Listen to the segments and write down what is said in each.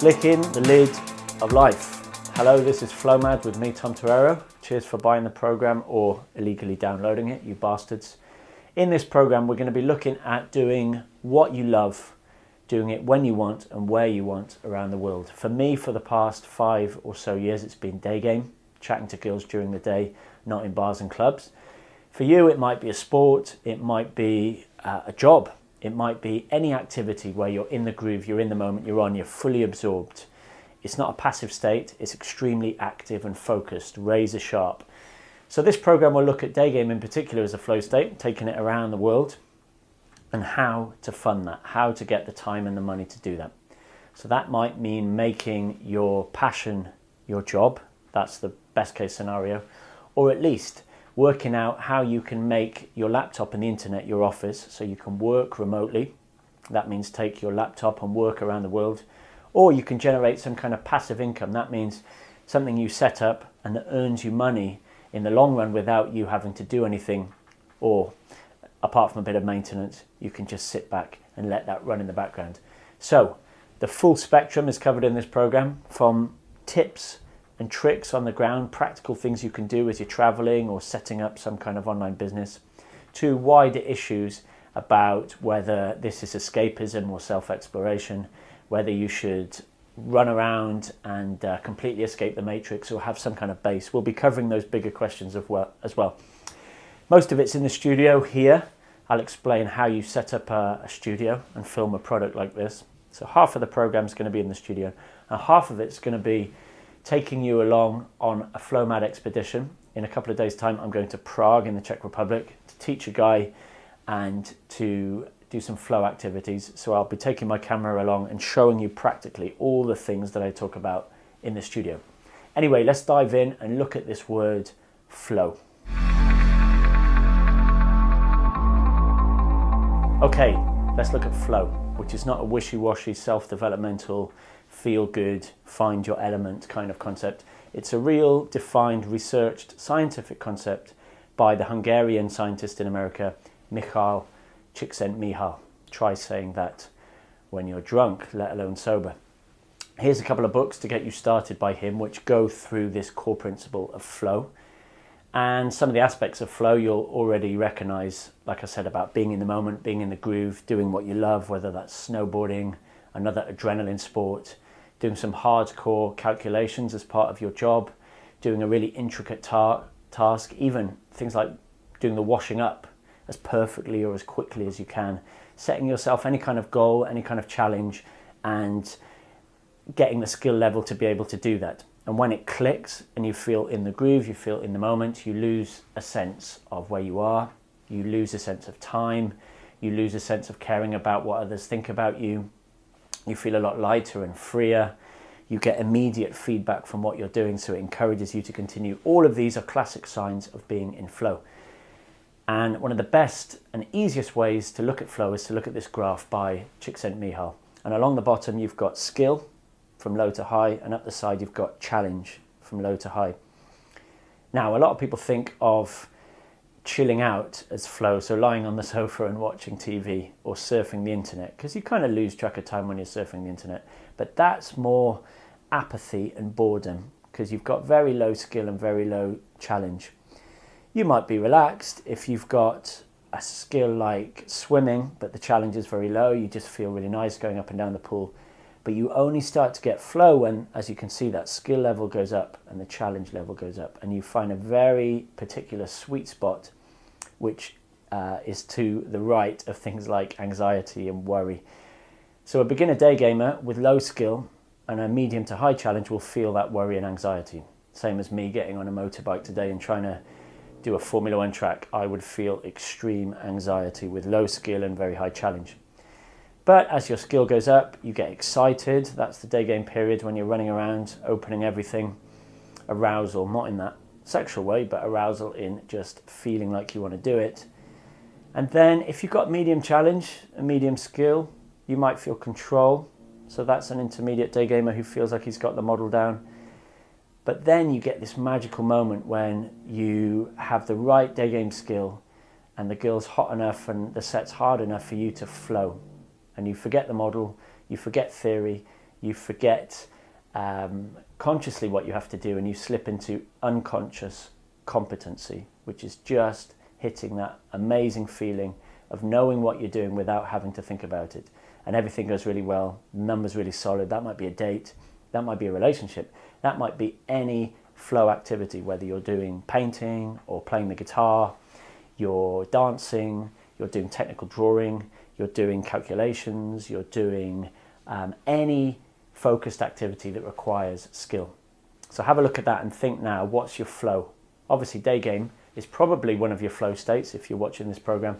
Flicking the lid of life. Hello, this is Flowmad with me, Tom Torero. Cheers for buying the program or illegally downloading it, you bastards. In this program, we're going to be looking at doing what you love, doing it when you want and where you want around the world. For me, for the past 5 or so years, it's been day game, chatting to girls during the day, not in bars and clubs. For you, it might be a sport, it might be a job, it might be any activity where you're in the groove, you're in the moment, you're fully absorbed. It's not a passive state, it's extremely active and focused, razor sharp. So this program will look at day game in particular as a flow state, taking it around the world, and how to fund that, how to get the time and the money to do that. So that might mean making your passion your job, that's the best case scenario, or at least working out how you can make your laptop and the internet your office so you can work remotely. That means take your laptop and work around the world. Or you can generate some kind of passive income. That means something you set up and that earns you money in the long run without you having to do anything, or apart from a bit of maintenance, you can just sit back and let that run in the background. So the full spectrum is covered in this program, from tips and tricks on the ground, practical things you can do as you're traveling or setting up some kind of online business, to wider issues about whether this is escapism or self-exploration, whether you should run around and completely escape the matrix or have some kind of base. We'll be covering those bigger questions as well. Most of it's in the studio here. I'll explain how you set up a studio and film a product like this. So half of the program is going to be in the studio, and half of it's going to be taking you along on a Flowmad expedition. In a couple of days' time, I'm going to Prague in the Czech Republic to teach a guy and to do some flow activities. So I'll be taking my camera along and showing you practically all the things that I talk about in the studio. Anyway, let's dive in and look at this word, flow. Okay, let's look at flow, which is not a wishy-washy, self-developmental, feel-good, find your element kind of concept. It's a real, defined, researched, scientific concept by the Hungarian scientist in America, Michal Csikszentmihalyi. Try saying that when you're drunk, let alone sober. Here's a couple of books to get you started by him, which go through this core principle of flow. And some of the aspects of flow you'll already recognize, like I said, about being in the moment, being in the groove, doing what you love, whether that's snowboarding, another adrenaline sport, doing some hardcore calculations as part of your job, doing a really intricate task, even things like doing the washing up as perfectly or as quickly as you can, setting yourself any kind of goal, any kind of challenge, and getting the skill level to be able to do that. And when it clicks and you feel in the groove, you feel in the moment, you lose a sense of where you are, you lose a sense of time, you lose a sense of caring about what others think about you. You feel a lot lighter and freer. You get immediate feedback from what you're doing, so it encourages you to continue. All of these are classic signs of being in flow. And one of the best and easiest ways to look at flow is to look at this graph by Csikszentmihalyi. And along the bottom, you've got skill from low to high, and up the side, you've got challenge from low to high. Now, a lot of people think of chilling out as flow, so lying on the sofa and watching TV or surfing the internet, because you kind of lose track of time when you're surfing the internet. But that's more apathy and boredom, because you've got very low skill and very low challenge. You might be relaxed if you've got a skill like swimming, but the challenge is very low. You just feel really nice going up and down the pool. But you only start to get flow when, as you can see, that skill level goes up and the challenge level goes up, and you find a very particular sweet spot, which is to the right of things like anxiety and worry. So a beginner day gamer with low skill and a medium to high challenge will feel that worry and anxiety. Same as me getting on a motorbike today and trying to do a Formula One track. I would feel extreme anxiety with low skill and very high challenge. But as your skill goes up, you get excited. That's the day game period when you're running around, opening everything. Arousal, not in that sexual way, but arousal in just feeling like you want to do it. And then if you've got medium challenge and medium skill, you might feel control. So that's an intermediate day gamer who feels like he's got the model down. But then you get this magical moment when you have the right day game skill and the girl's hot enough and the set's hard enough for you to flow. And you forget the model, you forget theory, You forget consciously what you have to do, and you slip into unconscious competency, which is just hitting that amazing feeling of knowing what you're doing without having to think about it. And everything goes really well, the number's really solid. That might be a date, that might be a relationship, that might be any flow activity, whether you're doing painting or playing the guitar, you're dancing, you're doing technical drawing, you're doing calculations, you're doing any focused activity that requires skill. So have a look at that and think now, what's your flow? Obviously day game is probably one of your flow states if you're watching this program,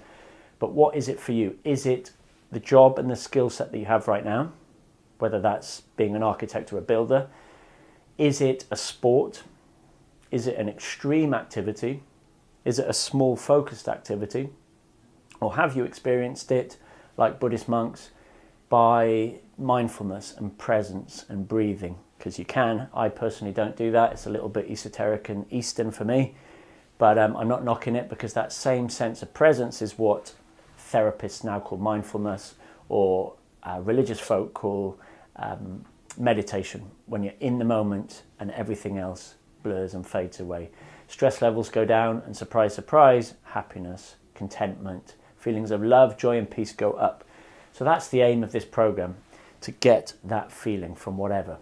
but what is it for you? Is it the job and the skill set that you have right now, whether that's being an architect or a builder? Is it a sport? Is it an extreme activity? Is it a small focused activity? Or have you experienced it like Buddhist monks by mindfulness and presence and breathing? Because you can. I personally don't do that. It's a little bit esoteric and Eastern for me, but I'm not knocking it, because that same sense of presence is what therapists now call mindfulness, or religious folk call meditation, when you're in the moment and everything else blurs and fades away. Stress levels go down, and surprise, surprise, happiness, contentment, feelings of love, joy and peace go up. So that's the aim of this program, to get that feeling from whatever.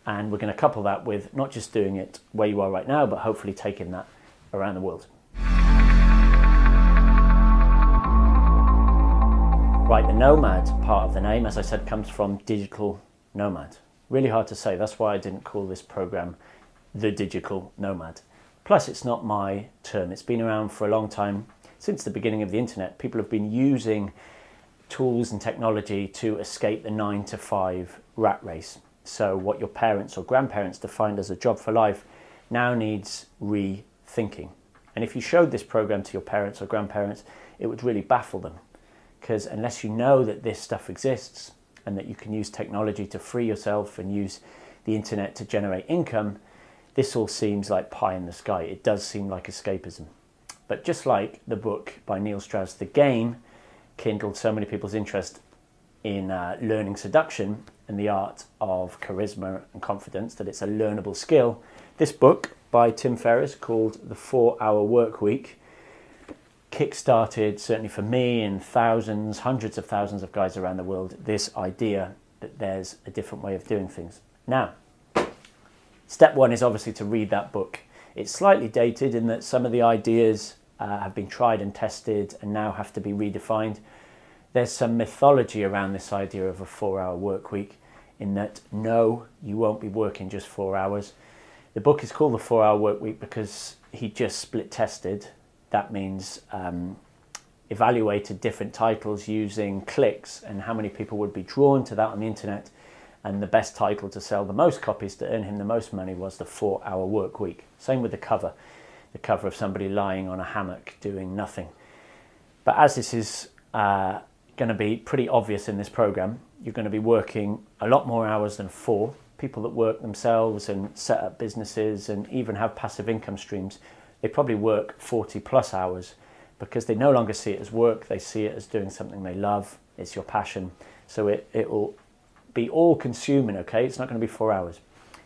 And we're going to couple that with not just doing it where you are right now, but hopefully taking that around the world. Right, the nomad part of the name, as I said, comes from digital nomad. Really hard to say. That's why I didn't call this program the digital nomad. Plus, it's not my term. It's been around for a long time. Since the beginning of the internet, people have been using tools and technology to escape the 9-to-5 rat race. So what your parents or grandparents defined as a job for life now needs rethinking. And if you showed this program to your parents or grandparents, it would really baffle them. Because unless you know that this stuff exists and that you can use technology to free yourself and use the internet to generate income, this all seems like pie in the sky. It does seem like escapism. But just like the book by Neil Strauss, The Game, kindled so many people's interest in learning seduction and the art of charisma and confidence, that it's a learnable skill, this book by Tim Ferriss called The 4-Hour Workweek kick-started, certainly for me and thousands, hundreds of thousands of guys around the world, this idea that there's a different way of doing things. Now, step one is obviously to read that book. It's slightly dated in that some of the ideas have been tried and tested and now have to be redefined. There's some mythology around this idea of a 4-hour work week, in that no, you won't be working just 4 hours. The book is called The 4-Hour Work Week because he just split tested. That means evaluated different titles using clicks and how many people would be drawn to that on the internet. And the best title to sell the most copies to earn him the most money was The 4-Hour Work Week. Same with the cover of somebody lying on a hammock doing nothing. But as this is going to be pretty obvious in this program, you're going to be working a lot more hours than 4. People that work themselves and set up businesses and even have passive income streams, they probably work 40 plus hours because they no longer see it as work. They see it as doing something they love. It's your passion. So it will be all consuming, okay? It's not going to be 4 hours.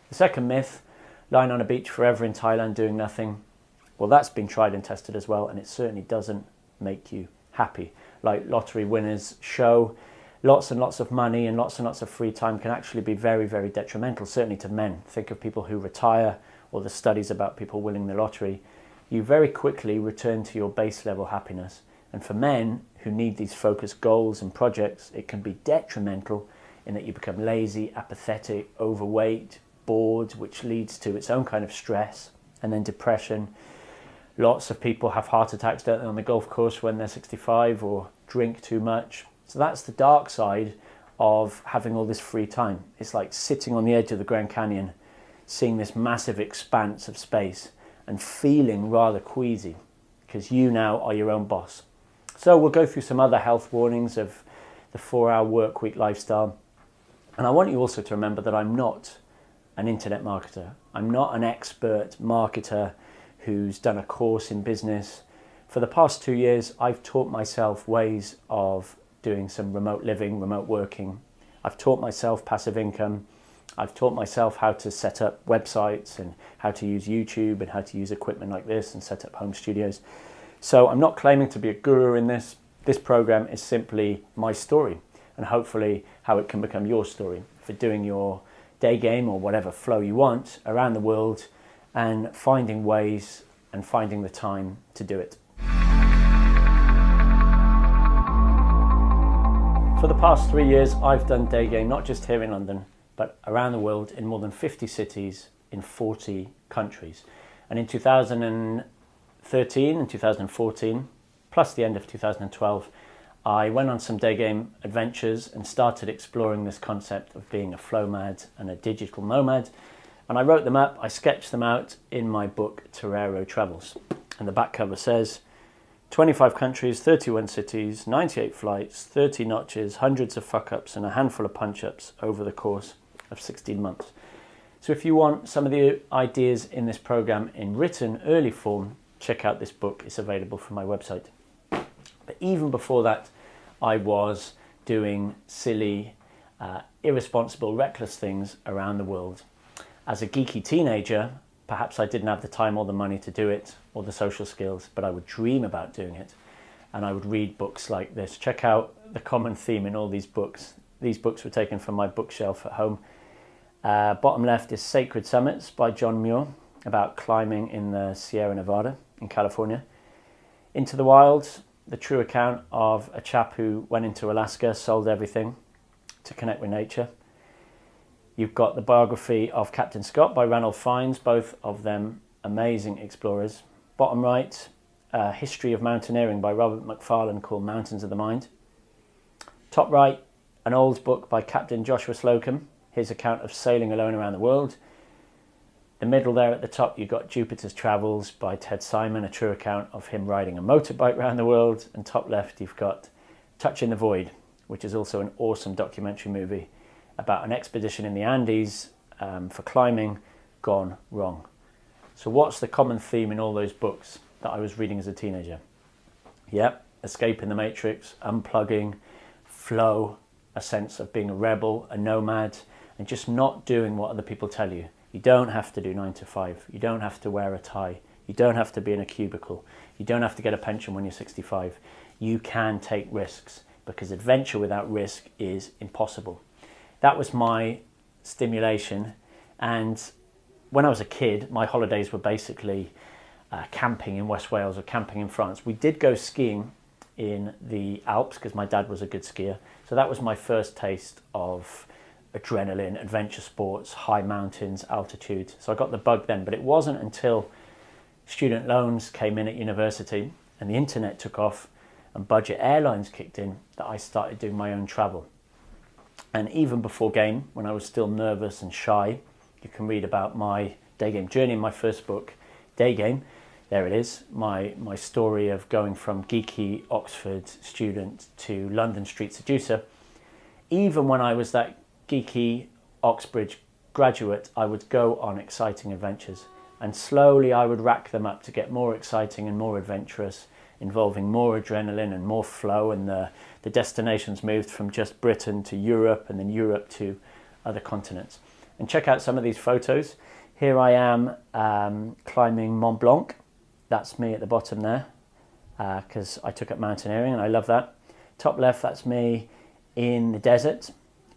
The second myth, lying on a beach forever in Thailand doing nothing. Well, that's been tried and tested as well, and it certainly doesn't make you happy. Like lottery winners show, lots and lots of money and lots of free time can actually be very, very detrimental, certainly to men. Think of people who retire or the studies about people winning the lottery. You very quickly return to your base level happiness. And for men who need these focused goals and projects, it can be detrimental in that you become lazy, apathetic, overweight, bored, which leads to its own kind of stress and then depression. Lots of people have heart attacks, don't they, on the golf course when they're 65, or drink too much. So that's the dark side of having all this free time. It's like sitting on the edge of the Grand Canyon, seeing this massive expanse of space and feeling rather queasy because you now are your own boss. So we'll go through some other health warnings of the 4-hour work week lifestyle. And I want you also to remember that I'm not an internet marketer. I'm not an expert marketer who's done a course in business. For the past 2 years, I've taught myself ways of doing some remote living, remote working. I've taught myself passive income. I've taught myself how to set up websites and how to use YouTube and how to use equipment like this and set up home studios. So I'm not claiming to be a guru in this. This program is simply my story and hopefully how it can become your story for doing your day game or whatever flow you want around the world and finding ways and finding the time to do it. For the past 3 years, I've done day game, not just here in London, but around the world in more than 50 cities in 40 countries. And in 2013 and 2014, plus the end of 2012, I went on some day game adventures and started exploring this concept of being a Flowmad and a digital nomad. And I wrote them up, I sketched them out in my book, Torero Travels. And the back cover says, 25 countries, 31 cities, 98 flights, 30 notches, hundreds of fuck-ups and a handful of punch-ups over the course of 16 months. So if you want some of the ideas in this program in written early form, check out this book. It's available from my website. But even before that, I was doing silly, irresponsible, reckless things around the world. As a geeky teenager, perhaps I didn't have the time or the money to do it or the social skills, but I would dream about doing it. And I would read books like this. Check out the common theme in all these books. These books were taken from my bookshelf at home. Bottom left is Sacred Summits by John Muir, about climbing in the Sierra Nevada in California. Into the Wilds, the true account of a chap who went into Alaska, sold everything to connect with nature. You've got the biography of Captain Scott by Ranulph Fiennes, both of them amazing explorers. Bottom right, History of Mountaineering by Robert Macfarlane called Mountains of the Mind. Top right, an old book by Captain Joshua Slocum, his account of sailing alone around the world. The middle there at the top, you've got Jupiter's Travels by Ted Simon, a true account of him riding a motorbike around the world. And top left, you've got Touch in the Void, which is also an awesome documentary movie about an expedition in the Andes for climbing gone wrong. So what's the common theme in all those books that I was reading as a teenager? Yep, escaping the matrix, unplugging, flow, a sense of being a rebel, a nomad, and just not doing what other people tell you. You don't have to do 9 to 5. You don't have to wear a tie. You don't have to be in a cubicle. You don't have to get a pension when you're 65. You can take risks because adventure without risk is impossible. That was my stimulation. And when I was a kid, my holidays were basically camping in West Wales or camping in France. We did go skiing in the Alps because my dad was a good skier. So that was my first taste of adrenaline, adventure sports, high mountains, altitude. So I got the bug then, but it wasn't until student loans came in at university and the internet took off and budget airlines kicked in that I started doing my own travel. And even before game, when I was still nervous and shy, you can read about my day game journey in my first book, Day Game. There it is, my story of going from geeky Oxford student to London street seducer. Even when I was that geeky Oxbridge graduate, I would go on exciting adventures. And slowly I would rack them up to get more exciting and more adventurous, involving more adrenaline and more flow. And the destinations moved from just Britain to Europe and then Europe to other continents. And check out some of these photos. Here I am climbing Mont Blanc. That's me at the bottom there because I took up mountaineering and I love that. Top left, that's me in the desert,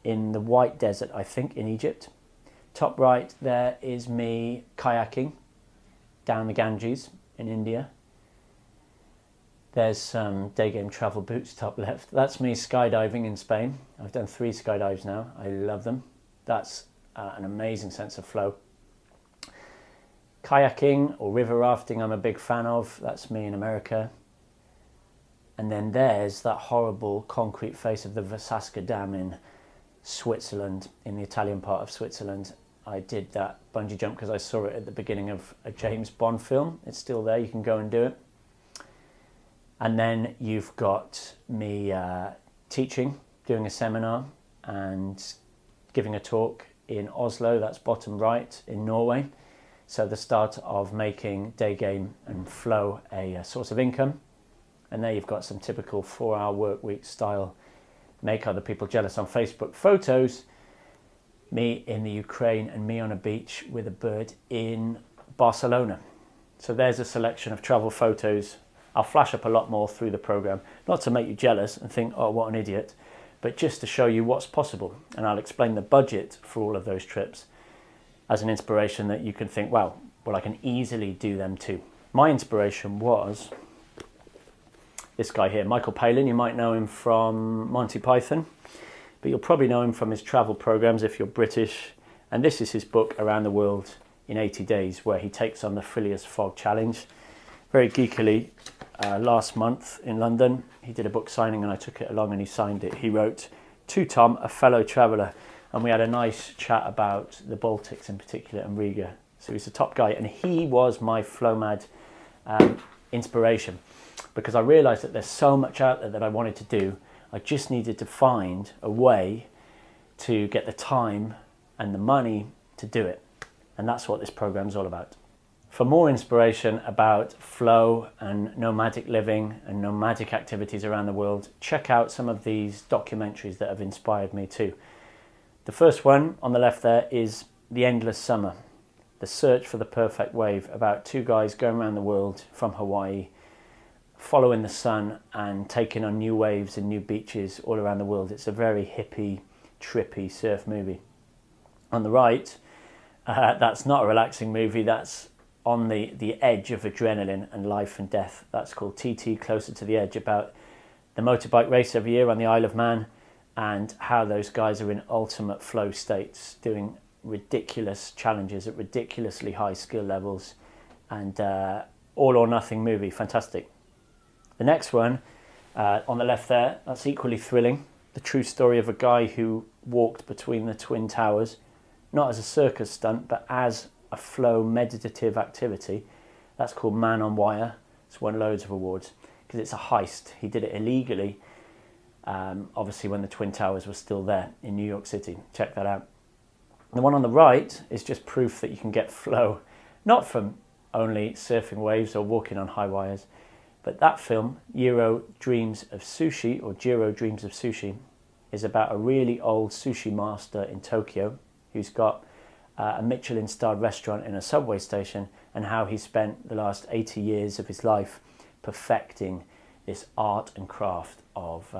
in the White Desert, I think, in Egypt. Top right, there is me kayaking down the Ganges in India. There's some day game travel boots, top left. That's me skydiving in Spain. I've done 3 skydives now. I love them. That's an amazing sense of flow. Kayaking or river rafting, I'm a big fan of. That's me in America. And then there's that horrible concrete face of the Versasca Dam in Switzerland, in the Italian part of Switzerland. I did that bungee jump because I saw it at the beginning of a James Bond film. It's still there, you can go and do it. And then you've got me teaching, doing a seminar and giving a talk in Oslo, that's bottom right, in Norway. So the start of making day game and flow a source of income. And there you've got some typical 4-hour work week style make other people jealous on Facebook photos, me in the Ukraine and me on a beach with a bird in Barcelona. So there's a selection of travel photos. I'll flash up a lot more through the program, not to make you jealous and think, oh, what an idiot, but just to show you what's possible. And I'll explain the budget for all of those trips as an inspiration that you can think, wow, well, I can easily do them too. My inspiration was this guy here, Michael Palin. You might know him from Monty Python, but you'll probably know him from his travel programs if you're British. And this is his book, Around the World in 80 Days, where he takes on the Phileas Fogg Challenge. Very geekily, last month in London, he did a book signing and I took it along and he signed it. He wrote, "To Tom, a fellow traveller," and we had a nice chat about the Baltics in particular and Riga. So he's a top guy, and he was my Flowmad inspiration, because I realised that there's so much out there that I wanted to do. I just needed to find a way to get the time and the money to do it. And that's what this program's all about. For more inspiration about flow and nomadic living and nomadic activities around the world, check out some of these documentaries that have inspired me too. The first one on the left there is The Endless Summer, the search for the perfect wave, about two guys going around the world from Hawaii, following the sun and taking on new waves and new beaches all around the world. It's a very hippie, trippy surf movie. On the right, that's not a relaxing movie, that's on the edge of adrenaline and life and death. That's called TT, Closer to the Edge, about the motorbike race every year on the Isle of Man and how those guys are in ultimate flow states, doing ridiculous challenges at ridiculously high skill levels, and all or nothing movie, fantastic. The next one on the left there, that's equally thrilling. The true story of a guy who walked between the Twin Towers, not as a circus stunt, but as a flow meditative activity. That's called Man on Wire. It's won loads of awards because it's a heist. He did it illegally, obviously when the Twin Towers were still there in New York City. Check that out. The one on the right is just proof that you can get flow, not from only surfing waves or walking on high wires, but that film, Jiro Dreams of Sushi, is about a really old sushi master in Tokyo who's got a Michelin-starred restaurant in a subway station, and how he spent the last 80 years of his life perfecting this art and craft of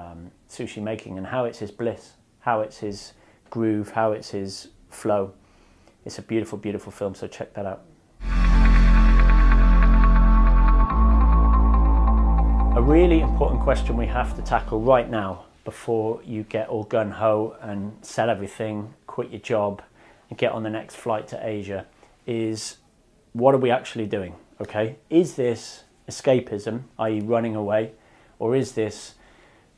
sushi making, and how it's his bliss, how it's his groove, how it's his flow. It's a beautiful, beautiful film, so check that out. A really important question we have to tackle right now before you get all gun-ho and sell everything, quit your job, and get on the next flight to Asia is, what are we actually doing? Okay, is this escapism, i.e. running away, or is this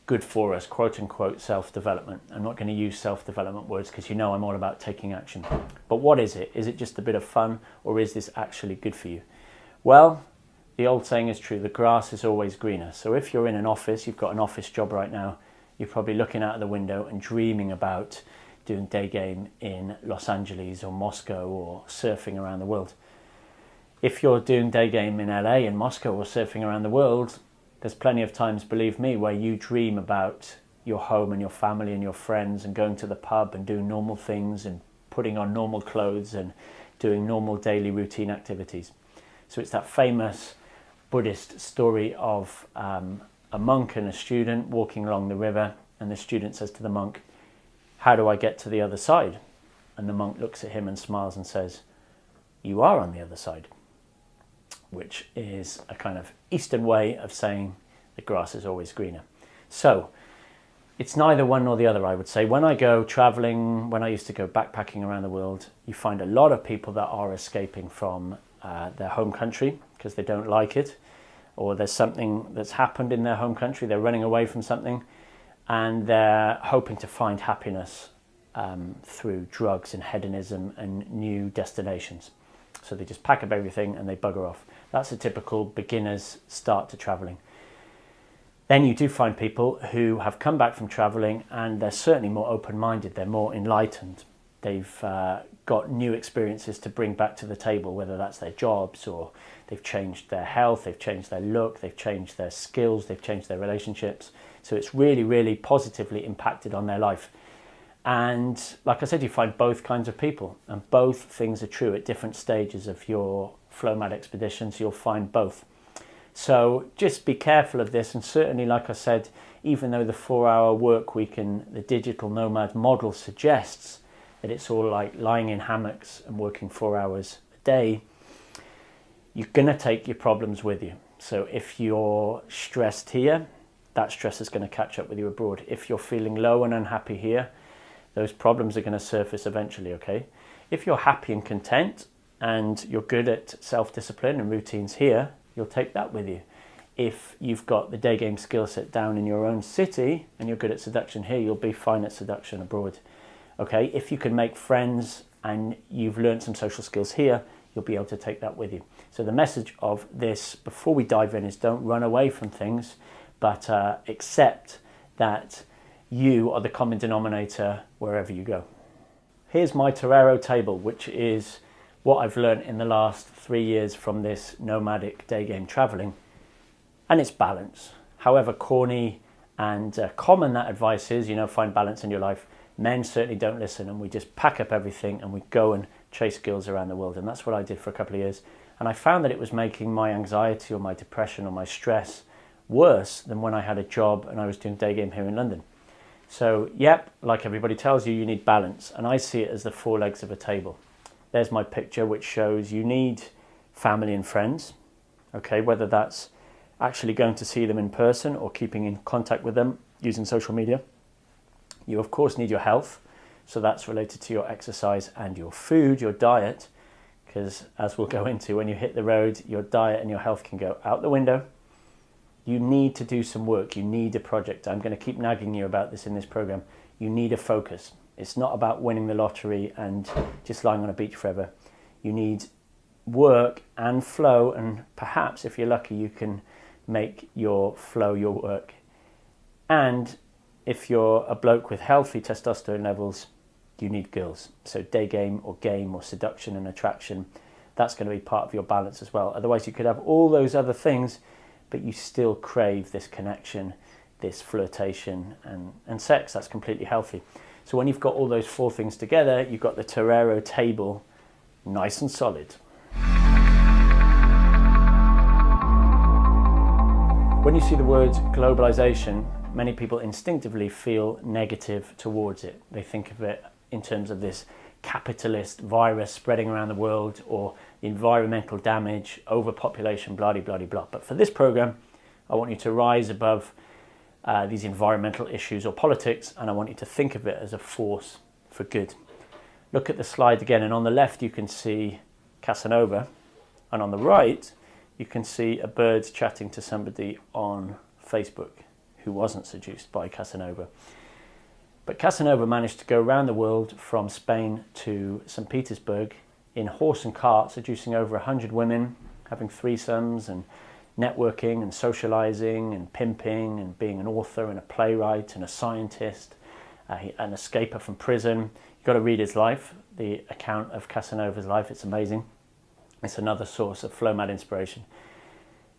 good for us, quote unquote, self-development? I'm not going to use self-development words because you know I'm all about taking action. But what is it? Is it just a bit of fun, or is this actually good for you? Well, the old saying is true, the grass is always greener. So if you're in an office, you've got an office job right now, you're probably looking out of the window and dreaming about doing day game in Los Angeles or Moscow or surfing around the world. If you're doing day game in LA and Moscow or surfing around the world, there's plenty of times, believe me, where you dream about your home and your family and your friends and going to the pub and doing normal things and putting on normal clothes and doing normal daily routine activities. So it's that famous Buddhist story of a monk and a student walking along the river, and the student says to the monk, "How do I get to the other side?" And the monk looks at him and smiles and says, "You are on the other side," which is a kind of Eastern way of saying the grass is always greener. So it's neither one nor the other, I would say. When I go traveling, when I used to go backpacking around the world, you find a lot of people that are escaping from their home country because they don't like it, or there's something that's happened in their home country, they're running away from something, and they're hoping to find happiness through drugs and hedonism and new destinations. So they just pack up everything and they bugger off. That's a typical beginner's start to traveling. Then you do find people who have come back from traveling and they're certainly more open-minded, they're more enlightened. They've got new experiences to bring back to the table, whether that's their jobs or they've changed their health, they've changed their look, they've changed their skills, they've changed their relationships. So it's really, really positively impacted on their life. And like I said, you find both kinds of people, and both things are true at different stages of your Flowmad expeditions. You'll find both. So just be careful of this. And certainly, like I said, even though the 4-hour work week and the digital nomad model suggests that it's all like lying in hammocks and working 4 hours a day, you're going to take your problems with you. So if you're stressed here, that stress is going to catch up with you abroad. If you're feeling low and unhappy here, those problems are going to surface eventually, okay? If you're happy and content and you're good at self-discipline and routines here, you'll take that with you. If you've got the day game skill set down in your own city and you're good at seduction here, you'll be fine at seduction abroad, okay? If you can make friends and you've learned some social skills here, you'll be able to take that with you. So the message of this, before we dive in, is don't run away from things, but accept that you are the common denominator wherever you go. Here's my Torero table, which is what I've learned in the last 3 years from this nomadic day game traveling. And it's balance. However corny and common that advice is, find balance in your life, men certainly don't listen, and we just pack up everything and we go and chase girls around the world. And that's what I did for a couple of years. And I found that it was making my anxiety or my depression or my stress worse than when I had a job and I was doing day game here in London. So, yep, like everybody tells you, you need balance. And I see it as the 4 legs of a table. There's my picture, which shows you need family and friends, okay, whether that's actually going to see them in person or keeping in contact with them using social media. You, of course, need your health. So that's related to your exercise and your food, your diet, because as we'll go into, when you hit the road, your diet and your health can go out the window. You need to do some work. You need a project. I'm going to keep nagging you about this in this program. You need a focus. It's not about winning the lottery and just lying on a beach forever. You need work and flow, and perhaps if you're lucky, you can make your flow your work. And if you're a bloke with healthy testosterone levels, you need girls. So day game or seduction and attraction, that's going to be part of your balance as well. Otherwise, you could have all those other things, but you still crave this connection, this flirtation and sex. That's completely healthy. So when you've got all those 4 things together, you've got the Torero table nice and solid. When you see the word globalization, many people instinctively feel negative towards it. They think of it in terms of this capitalist virus spreading around the world, or the environmental damage, overpopulation, blah, blah, blah, blah. But for this program, I want you to rise above these environmental issues or politics, and I want you to think of it as a force for good. Look at the slide again, and on the left you can see Casanova, and on the right you can see a bird chatting to somebody on Facebook who wasn't seduced by Casanova. But Casanova managed to go around the world from Spain to St. Petersburg in horse and cart, seducing over 100 women, having threesomes and networking and socializing and pimping and being an author and a playwright and a scientist, an escaper from prison. You've got to read his life, the account of Casanova's life. It's amazing. It's another source of Flowmad inspiration.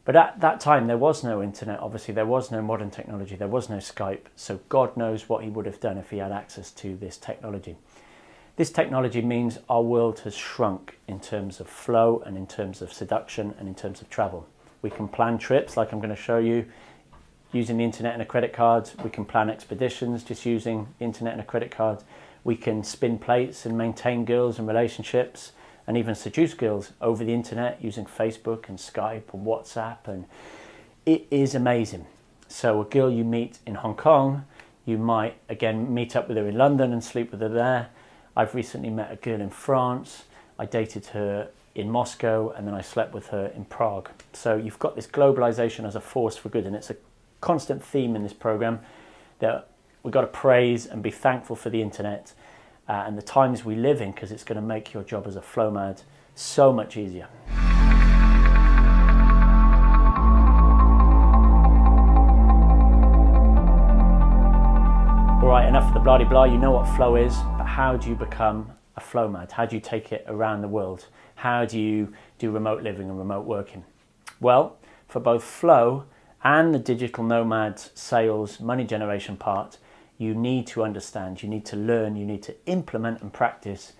But at that time, there was no internet, obviously. There was no modern technology. There was no Skype. So God knows what he would have done if he had access to this technology. This technology means our world has shrunk in terms of flow and in terms of seduction and in terms of travel. We can plan trips, like I'm going to show you, using the internet and a credit card. We can plan expeditions just using the internet and a credit card. We can spin plates and maintain girls and relationships, and even seduce girls over the internet using Facebook and Skype and WhatsApp, and it is amazing. So a girl you meet in Hong Kong, you might again meet up with her in London and sleep with her there. I've recently met a girl in France. I dated her in Moscow, and then I slept with her in Prague. So you've got this globalization as a force for good, and it's a constant theme in this program that we've got to praise and be thankful for the internet and the times we live in, because it's going to make your job as a Flowmad so much easier. All right, enough of the blah blah. You know what flow is, but how do you become a Flowmad? How do you take it around the world? How do you do remote living and remote working? Well, for both flow and the digital nomad sales money generation part, you need to understand, you need to learn, you need to implement and practice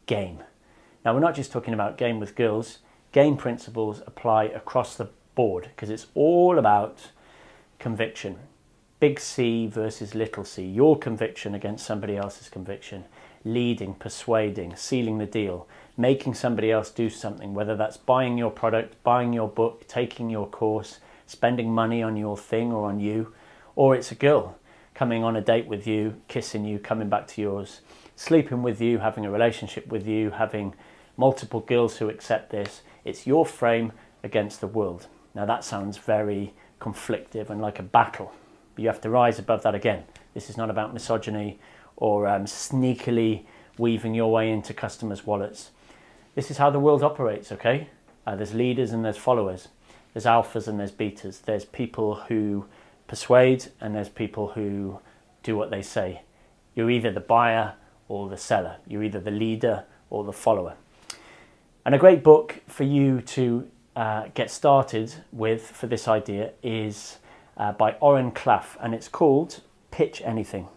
game. Now, we're not just talking about game with girls. Game principles apply across the board because it's all about conviction. Big C versus little c. Your conviction against somebody else's conviction. Leading, persuading, sealing the deal, making somebody else do something, whether that's buying your product, buying your book, taking your course, spending money on your thing or on you, or it's a girl coming on a date with you, kissing you, coming back to yours, sleeping with you, having a relationship with you, having multiple girls who accept this. It's your frame against the world. Now that sounds very conflictive and like a battle, but you have to rise above that again. This is not about misogyny or sneakily weaving your way into customers' wallets. This is how the world operates, okay? There's leaders and there's followers. There's alphas and there's betas. There's people who persuade and there's people who do what they say. You're either the buyer or the seller. You're either the leader or the follower. And a great book for you to get started with for this idea is by Oren Klaff, and it's called Pitch Anything,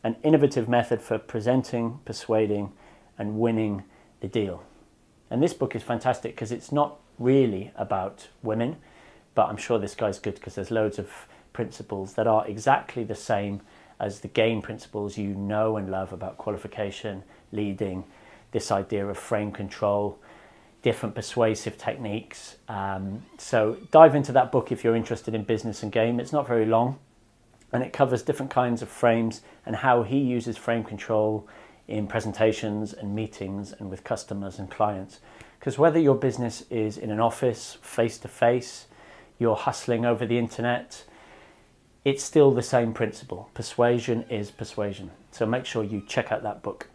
an innovative method for presenting, persuading, and winning the deal. And this book is fantastic because it's not really about women, but I'm sure this guy's good because there's loads of principles that are exactly the same as the game principles you know and love about qualification, leading, this idea of frame control, different persuasive techniques. So dive into that book if you're interested in business and game. It's not very long, and it covers different kinds of frames and how he uses frame control in presentations and meetings and with customers and clients. Because whether your business is in an office, face-to-face, you're hustling over the internet, it's still the same principle. Persuasion is persuasion. So make sure you check out that book.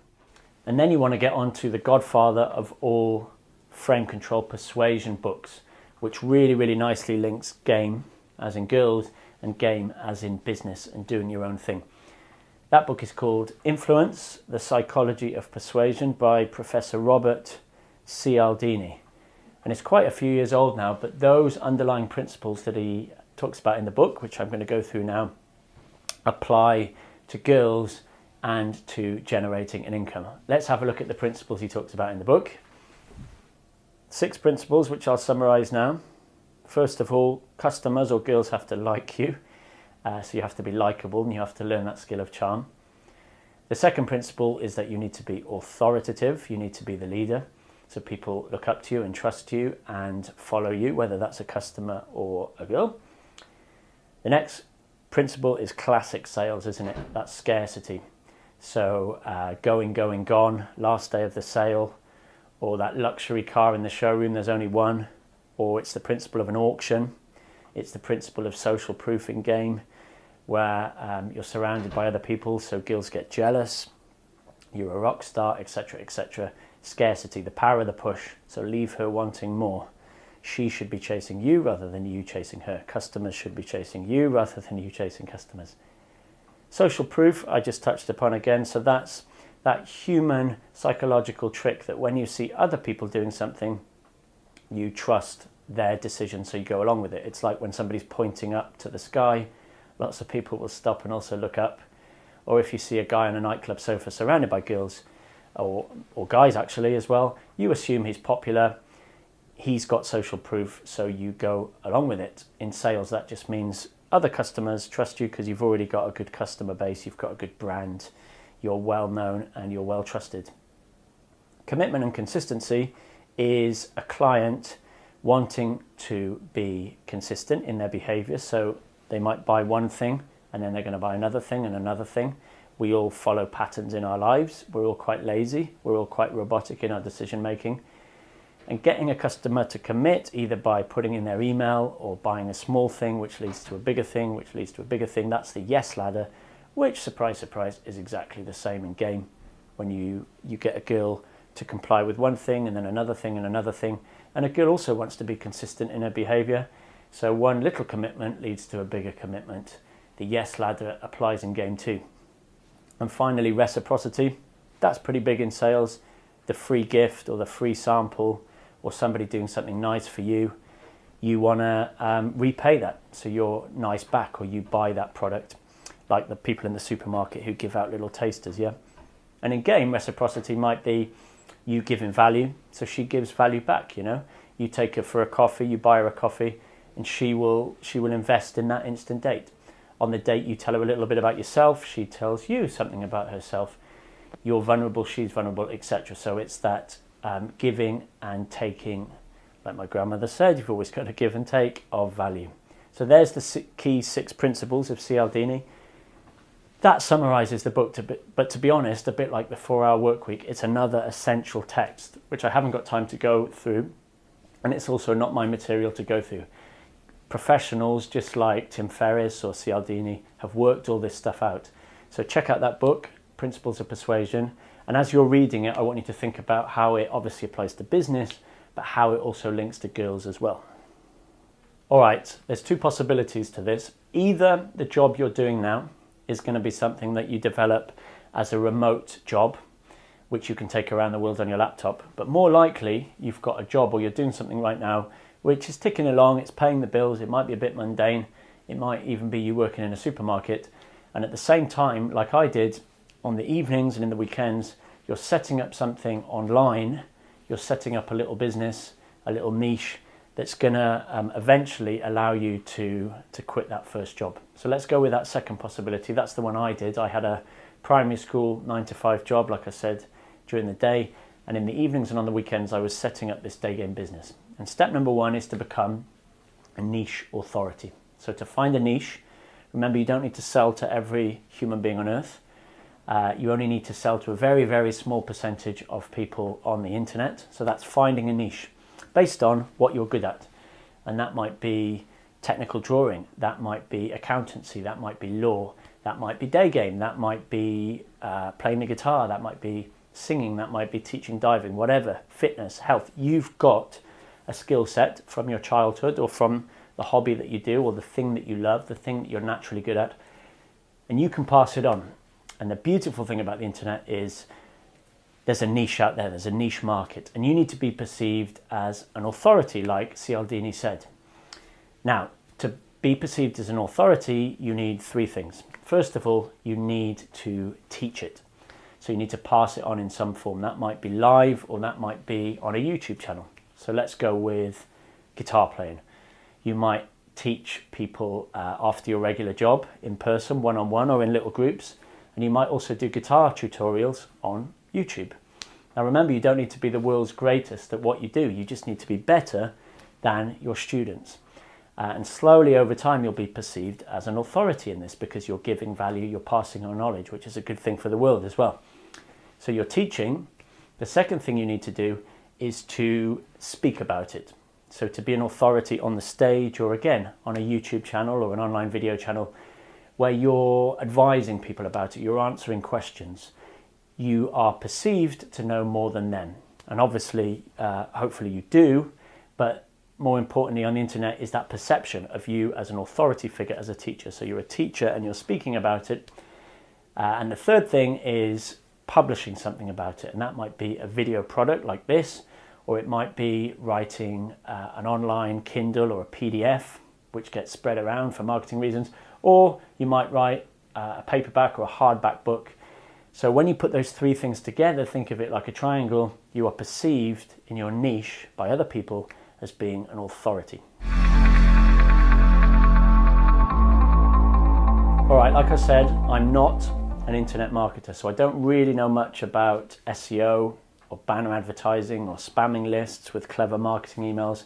And then you want to get on to the godfather of all frame control persuasion books, which really, really nicely links game, as in girls, and game as in business and doing your own thing. That book is called Influence, The Psychology of Persuasion by Professor Robert Cialdini. And it's quite a few years old now, but those underlying principles that he talks about in the book, which I'm going to go through now, apply to girls and to generating an income. Let's have a look at the principles he talks about in the book. 6 principles, which I'll summarize now. First of all, customers or girls have to like you. So you have to be likable and you have to learn that skill of charm. The second principle is that you need to be authoritative. You need to be the leader. So people look up to you and trust you and follow you, whether that's a customer or a girl. The next principle is classic sales, isn't it? That's scarcity. So going, gone, last day of the sale, or that luxury car in the showroom, there's only one, or it's the principle of an auction. It's the principle of social proofing game, where you're surrounded by other people, so girls get jealous, you're a rock star, etc., etc. Scarcity, the power of the push, so leave her wanting more. She should be chasing you rather than you chasing her. Customers should be chasing you rather than you chasing customers. Social proof, I just touched upon again, so that's that human psychological trick that when you see other people doing something, you trust their decision, so you go along with it. It's like when somebody's pointing up to the sky, lots of people will stop and also look up. Or if you see a guy on a nightclub sofa surrounded by girls, or guys actually as well, you assume he's popular, he's got social proof, so you go along with it. In sales, that just means other customers trust you because you've already got a good customer base, you've got a good brand, you're well known and you're well trusted. Commitment and consistency is a client wanting to be consistent in their behavior. So they might buy one thing and then they're going to buy another thing and another thing. We all follow patterns in our lives. We're all quite lazy. We're all quite robotic in our decision making. And getting a customer to commit either by putting in their email or buying a small thing, which leads to a bigger thing, which leads to a bigger thing. That's the yes ladder, which, surprise, surprise, is exactly the same in game. When you get a girl to comply with one thing and then another thing and another thing. And a girl also wants to be consistent in her behavior. So one little commitment leads to a bigger commitment. The yes ladder applies in game too. And finally, reciprocity. That's pretty big in sales. The free gift or the free sample or somebody doing something nice for you. you want to repay that. So you're nice back, or you buy that product, like the people in the supermarket who give out little tasters, yeah? And in game, reciprocity might be you giving value, so she gives value back, you know? You take her for a coffee, you buy her a coffee, and she will invest in that instant date. On the date, you tell her a little bit about yourself, she tells you something about herself. You're vulnerable, she's vulnerable, etc. So it's that giving and taking, like my grandmother said, you've always got to give and take of value. So there's the key 6 principles of Cialdini. That summarises the book, but to be honest, a bit like the 4-Hour Workweek, it's another essential text, which I haven't got time to go through, and it's also not my material to go through. Professionals, just like Tim Ferriss or Cialdini, have worked all this stuff out. So check out that book, Principles of Persuasion, and as you're reading it, I want you to think about how it obviously applies to business, but how it also links to girls as well. All right, there's 2 possibilities to this. Either the job you're doing now is going to be something that you develop as a remote job, which you can take around the world on your laptop. But more likely, you've got a job or you're doing something right now which is ticking along, it's paying the bills, it might be a bit mundane, it might even be you working in a supermarket. And at the same time, like I did, on the evenings and in the weekends, you're setting up something online, you're setting up a little business, a little niche, that's going to eventually allow you to quit that first job. So let's go with that second possibility. That's the one I did. I had a primary school 9-to-5 job, like I said, during the day, and in the evenings and on the weekends I was setting up this day game business. And step number 1 is to become a niche authority. So to find a niche, remember, you don't need to sell to every human being on earth. You only need to sell to a very, very small percentage of people on the internet. So that's finding a niche based on what you're good at. And that might be technical drawing, that might be accountancy, that might be law, that might be day game, that might be playing the guitar, that might be singing, that might be teaching diving, whatever, fitness, health. You've got a skill set from your childhood or from the hobby that you do or the thing that you love, the thing that you're naturally good at, and you can pass it on. And the beautiful thing about the internet is there's a niche out there, there's a niche market, and you need to be perceived as an authority, like Cialdini said. Now, to be perceived as an authority, you need 3 things. First of all, you need to teach it. So you need to pass it on in some form. That might be live or that might be on a YouTube channel. So let's go with guitar playing. You might teach people after your regular job in person, one-on-one or in little groups. And you might also do guitar tutorials on YouTube. Now remember, you don't need to be the world's greatest at what you do. You just need to be better than your students. And slowly over time, you'll be perceived as an authority in this because you're giving value, you're passing on knowledge, which is a good thing for the world as well. So you're teaching. The second thing you need to do is to speak about it. So to be an authority on the stage or again, on a YouTube channel or an online video channel where you're advising people about it, you're answering questions. You are perceived to know more than them. And obviously, hopefully you do, but more importantly on the internet is that perception of you as an authority figure, as a teacher. So you're a teacher and you're speaking about it. And the third thing is publishing something about it. And that might be a video product like this, or it might be writing an online Kindle or a PDF, which gets spread around for marketing reasons, or you might write a paperback or a hardback book. So when you put those 3 things together, think of it like a triangle. You are perceived in your niche by other people as being an authority. All right, like I said, I'm not an internet marketer, so I don't really know much about SEO or banner advertising or spamming lists with clever marketing emails.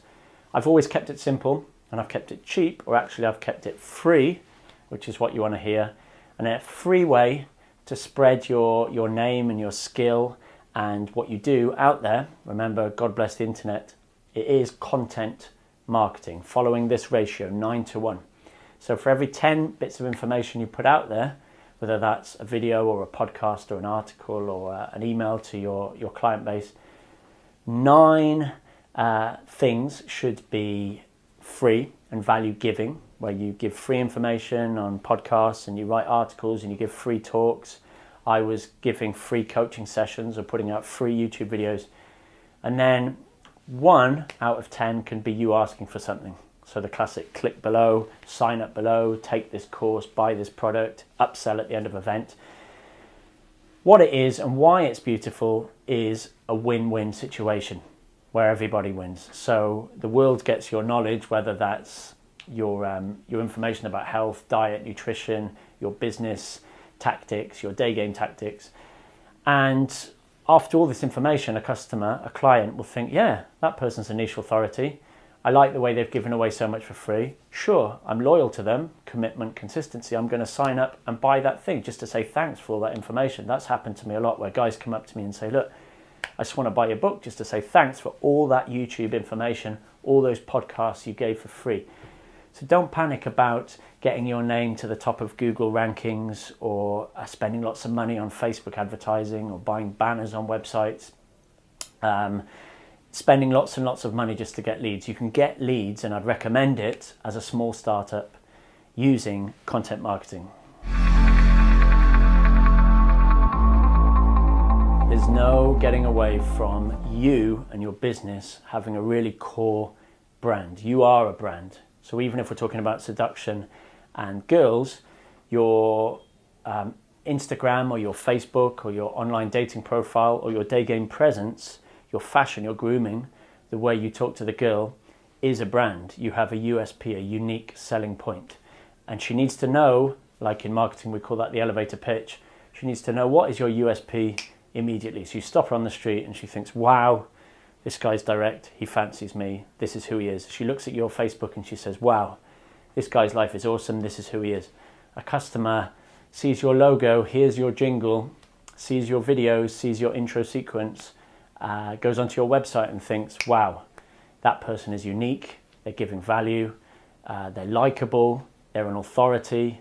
I've always kept it simple and I've kept it cheap, or actually I've kept it free, which is what you want to hear, and a free way to spread your name and your skill and what you do out there. Remember, God bless the internet. It is content marketing, following this ratio, 9-to-1. So for every 10 bits of information you put out there, whether that's a video or a podcast or an article or an email to your client base, 9 things should be free and value giving, where you give free information on podcasts and you write articles and you give free talks. I was giving free coaching sessions or putting out free YouTube videos. And then 1 out of 10 can be you asking for something. So the classic click below, sign up below, take this course, buy this product, upsell at the end of an event. What it is and why it's beautiful is a win-win situation where everybody wins. So the world gets your knowledge, whether that's your information about health, diet, nutrition, your business tactics, your day game tactics. And after all this information, a customer, a client will think, yeah, that person's a niche authority. I like the way they've given away so much for free. Sure, I'm loyal to them, commitment, consistency. I'm going to sign up and buy that thing just to say thanks for all that information. That's happened to me a lot where guys come up to me and say, look, I just want to buy your book just to say thanks for all that YouTube information, all those podcasts you gave for free. So don't panic about getting your name to the top of Google rankings or spending lots of money on Facebook advertising or buying banners on websites. Spending lots and lots of money just to get leads. You can get leads, and I'd recommend it as a small startup using content marketing. There's no getting away from you and your business having a really core brand. You are a brand. So even if we're talking about seduction and girls, your Instagram or your Facebook or your online dating profile or your day game presence, your fashion, your grooming, the way you talk to the girl is a brand. You have a USP, a unique selling point. And she needs to know, like in marketing, we call that the elevator pitch. She needs to know what is your USP immediately. So you stop her on the street and she thinks, wow, this guy's direct, he fancies me, this is who he is. She looks at your Facebook and she says, wow, this guy's life is awesome, this is who he is. A customer sees your logo, hears your jingle, sees your videos, sees your intro sequence, goes onto your website and thinks, wow, that person is unique, they're giving value, they're likable, they're an authority.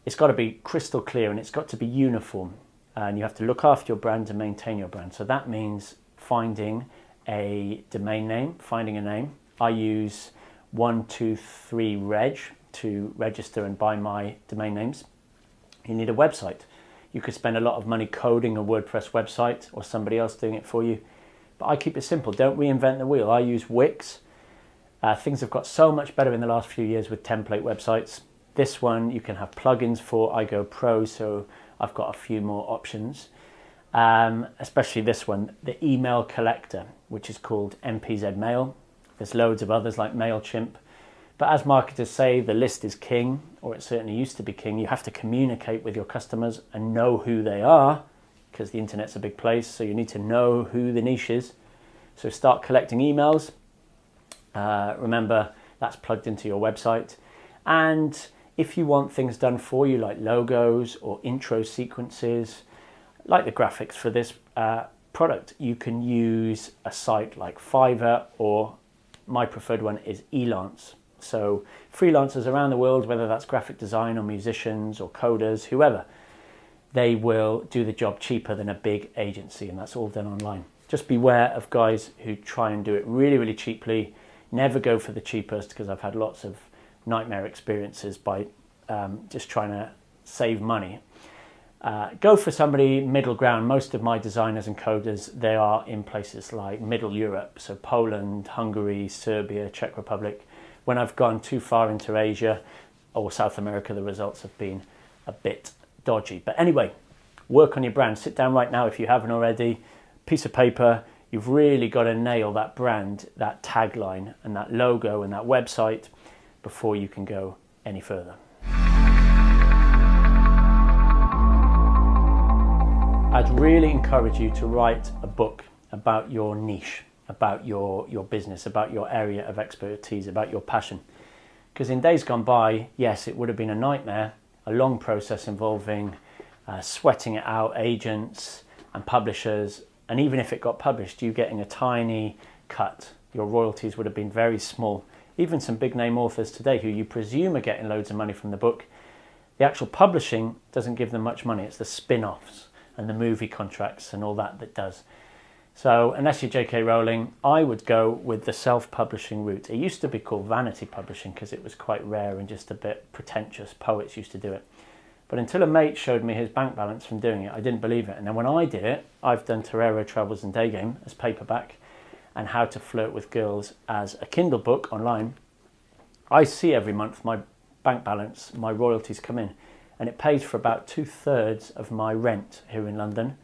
It's got to be crystal clear and it's got to be uniform. And you have to look after your brand and maintain your brand. So that means finding a domain name, finding a name. I use 123reg to register and buy my domain names. You need a website. You could spend a lot of money coding a WordPress website or somebody else doing it for you. But I keep it simple. Don't reinvent the wheel. I use Wix. Things have got so much better in the last few years with template websites. This one you can have plugins for. I go pro, so I've got a few more options. Especially this one, the email collector, which is called MPZ Mail. There's loads of others like MailChimp. But as marketers say, the list is king, or it certainly used to be king. You have to communicate with your customers and know who they are, because the internet's a big place, so you need to know who the niche is. So start collecting emails. Remember, that's plugged into your website. And if you want things done for you, like logos or intro sequences, like the graphics for this product, you can use a site like Fiverr, or my preferred one is Elance. So freelancers around the world, whether that's graphic design or musicians or coders, whoever, they will do the job cheaper than a big agency, and that's all done online. Just beware of guys who try and do it really, really cheaply. Never go for the cheapest, because I've had lots of nightmare experiences by just trying to save money. Go for somebody middle ground. Most of my designers and coders, they are in places like Middle Europe, so Poland, Hungary, Serbia, Czech Republic. When I've gone too far into Asia or South America, the results have been a bit dodgy. But anyway, work on your brand. Sit down right now if you haven't already. Piece of paper. You've really got to nail that brand, that tagline and that logo and that website before you can go any further. I'd really encourage you to write a book about your niche, about your business, about your area of expertise, about your passion. Because in days gone by, yes, it would have been a nightmare, a long process involving sweating it out, agents and publishers, and even if it got published, you getting a tiny cut. Your royalties would have been very small. Even some big name authors today who you presume are getting loads of money from the book, the actual publishing doesn't give them much money. It's the spin-offs and the movie contracts and all that does. So unless you're J.K. Rowling, I would go with the self-publishing route. It used to be called vanity publishing because it was quite rare and just a bit pretentious. Poets used to do it. But until a mate showed me his bank balance from doing it, I didn't believe it. And then when I did it, I've done Torero Travels and Day Game as paperback and How to Flirt with Girls as a Kindle book online. I see every month my bank balance, my royalties come in, and it pays for about 2/3 of my rent here in London.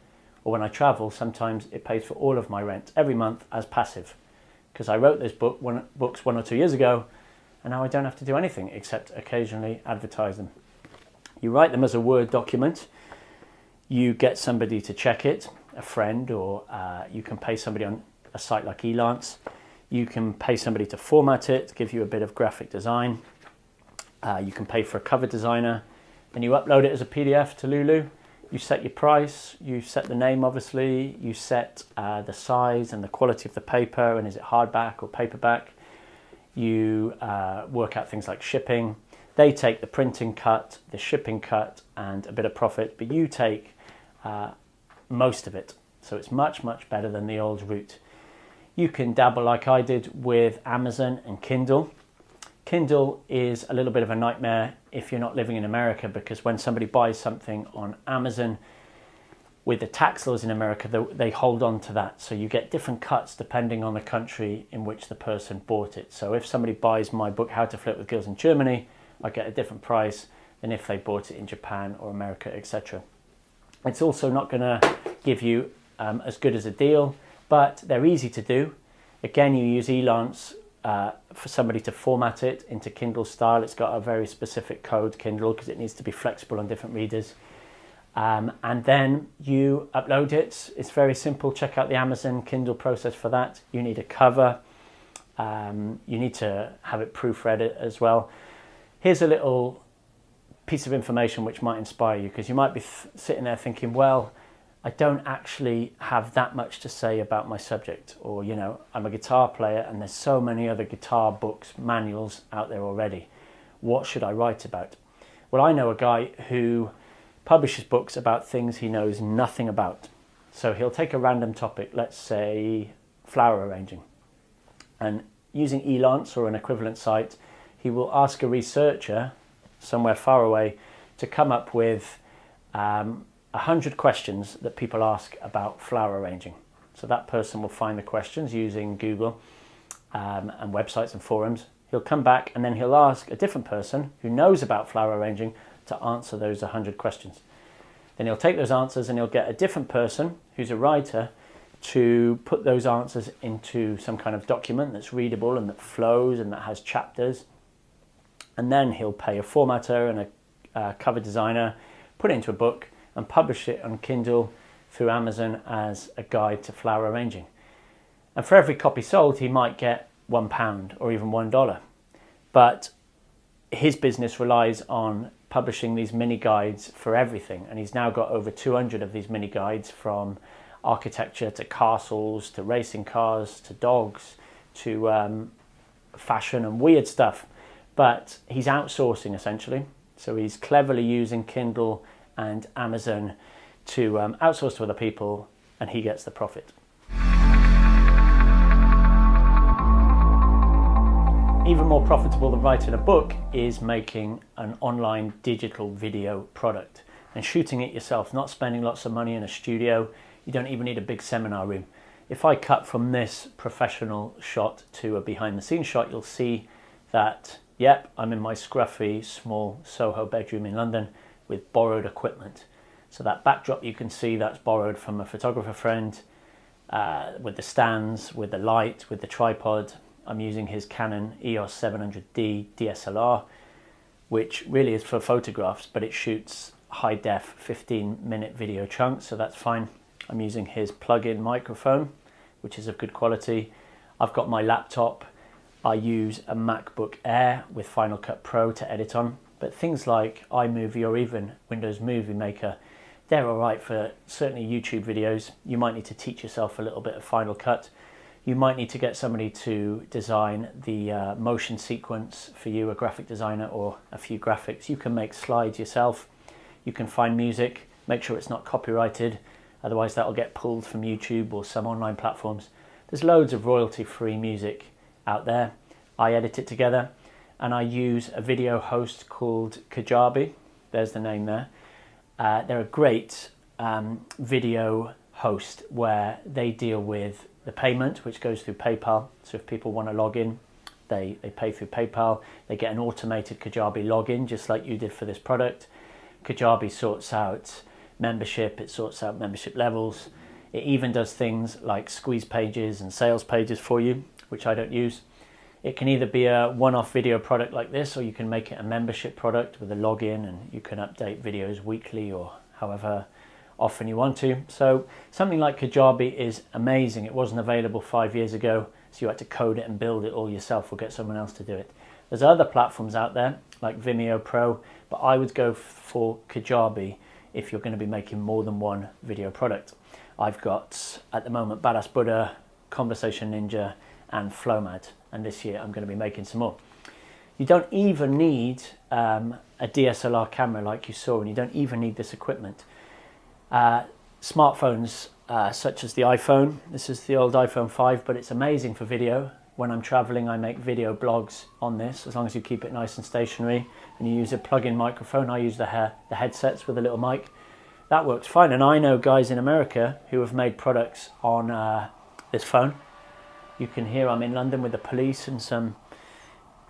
Or when I travel, sometimes it pays for all of my rent every month as passive, because I wrote those books 1 or 2 years ago, and now I don't have to do anything except occasionally advertise them. You write them as a Word document, you get somebody to check it, a friend, or you can pay somebody on a site like Elance. You can pay somebody to format it, give you a bit of graphic design. You can pay for a cover designer, and you upload it as a PDF to Lulu. You set your price, you set the name obviously, you set the size and the quality of the paper, and is it hardback or paperback. You work out things like shipping. They take the printing cut, the shipping cut, and a bit of profit, but you take most of it. So it's much, much better than the old route. You can dabble like I did with Amazon and Kindle. Kindle is a little bit of a nightmare if you're not living in America, because when somebody buys something on Amazon, with the tax laws in America, they hold on to that. So you get different cuts depending on the country in which the person bought it. So if somebody buys my book, How to Flirt with Girls in Germany, I get a different price than if they bought it in Japan or America, etc. It's also not going to give you as good as a deal, but they're easy to do. Again, you use Elance for somebody to format it into Kindle style. It's got a very specific code, Kindle, because it needs to be flexible on different readers. And then you upload it. It's very simple. Check out the Amazon Kindle process for that. You need a cover. You need to have it proofread as well. Here's a little piece of information which might inspire you, because you might be sitting there thinking, well, I don't actually have that much to say about my subject, or, you know, I'm a guitar player and there's so many other guitar books, manuals out there already. What should I write about? Well, I know a guy who publishes books about things he knows nothing about. So he'll take a random topic, let's say flower arranging, and using Elance or an equivalent site, he will ask a researcher somewhere far away to come up with 100 questions that people ask about flower arranging. So that person will find the questions using Google and websites and forums. He'll come back and then he'll ask a different person who knows about flower arranging to answer those 100 questions. Then he'll take those answers and he'll get a different person who's a writer to put those answers into some kind of document that's readable and that flows and that has chapters. And then he'll pay a formatter and a cover designer, put it into a book and publish it on Kindle through Amazon as a guide to flower arranging. And for every copy sold, he might get £1 or even $1. But his business relies on publishing these mini guides for everything. And he's now got over 200 of these mini guides, from architecture to castles, to racing cars, to dogs, to fashion and weird stuff. But he's outsourcing essentially. So he's cleverly using Kindle and Amazon to outsource to other people, and he gets the profit. Even more profitable than writing a book is making an online digital video product and shooting it yourself, not spending lots of money in a studio. You don't even need a big seminar room. If I cut from this professional shot to a behind the scenes shot, you'll see that, yep, I'm in my scruffy small Soho bedroom in London with borrowed equipment. So that backdrop you can see, that's borrowed from a photographer friend, with the stands, with the light, with the tripod. I'm using his Canon EOS 700D DSLR, which really is for photographs, but it shoots high def 15-minute video chunks, so that's fine. I'm using his plug-in microphone, which is of good quality. I've got my laptop. I use a MacBook Air with Final Cut Pro to edit on, but things like iMovie or even Windows Movie Maker, they're all right for certainly YouTube videos. You might need to teach yourself a little bit of Final Cut. You might need to get somebody to design the motion sequence for you, a graphic designer or a few graphics. You can make slides yourself. You can find music, make sure it's not copyrighted, otherwise that'll get pulled from YouTube or some online platforms. There's loads of royalty-free music out there. I edit it together, and I use a video host called Kajabi. There's the name there. They're a great video host where they deal with the payment, which goes through PayPal. So if people want to log in, they pay through PayPal, they get an automated Kajabi login, just like you did for this product. Kajabi sorts out membership, it sorts out membership levels. It even does things like squeeze pages and sales pages for you, which I don't use. It can either be a one-off video product like this, or you can make it a membership product with a login, and you can update videos weekly or however often you want to. So something like Kajabi is amazing. It wasn't available 5 years ago, so you had to code it and build it all yourself or get someone else to do it. There's other platforms out there like Vimeo Pro, but I would go for Kajabi if you're going to be making more than one video product. I've got, at the moment, Badass Buddha, Conversation Ninja, and Flowmad, and this year I'm going to be making some more. You don't even need a DSLR camera like you saw, and you don't even need this equipment. Smartphones such as the iPhone, this is the old iPhone 5, but it's amazing for video. When I'm traveling, I make video blogs on this, as long as you keep it nice and stationary and you use a plug-in microphone. I use the headsets with a little mic. That works fine, and I know guys in America who have made products on this phone. You can hear I'm in London with the police and some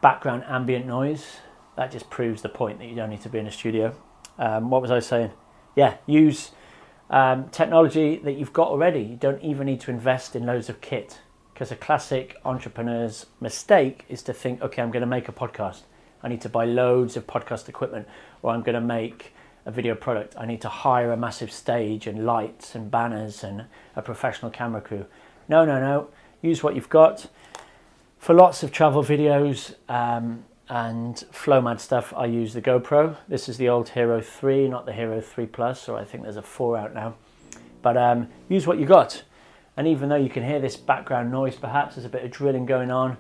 background ambient noise. That just proves the point that you don't need to be in a studio. What was I saying? Yeah, use technology that you've got already. You don't even need to invest in loads of kit, because a classic entrepreneur's mistake is to think, okay, I'm going to make a podcast. I need to buy loads of podcast equipment, or I'm going to make a video product. I need to hire a massive stage and lights and banners and a professional camera crew. No. Use what you've got. For lots of travel videos and Flowmad stuff, I use the GoPro. This is the old Hero 3, not the Hero 3 Plus, or I think there's a 4 out now. But use what you got. And even though you can hear this background noise, perhaps there's a bit of drilling going on,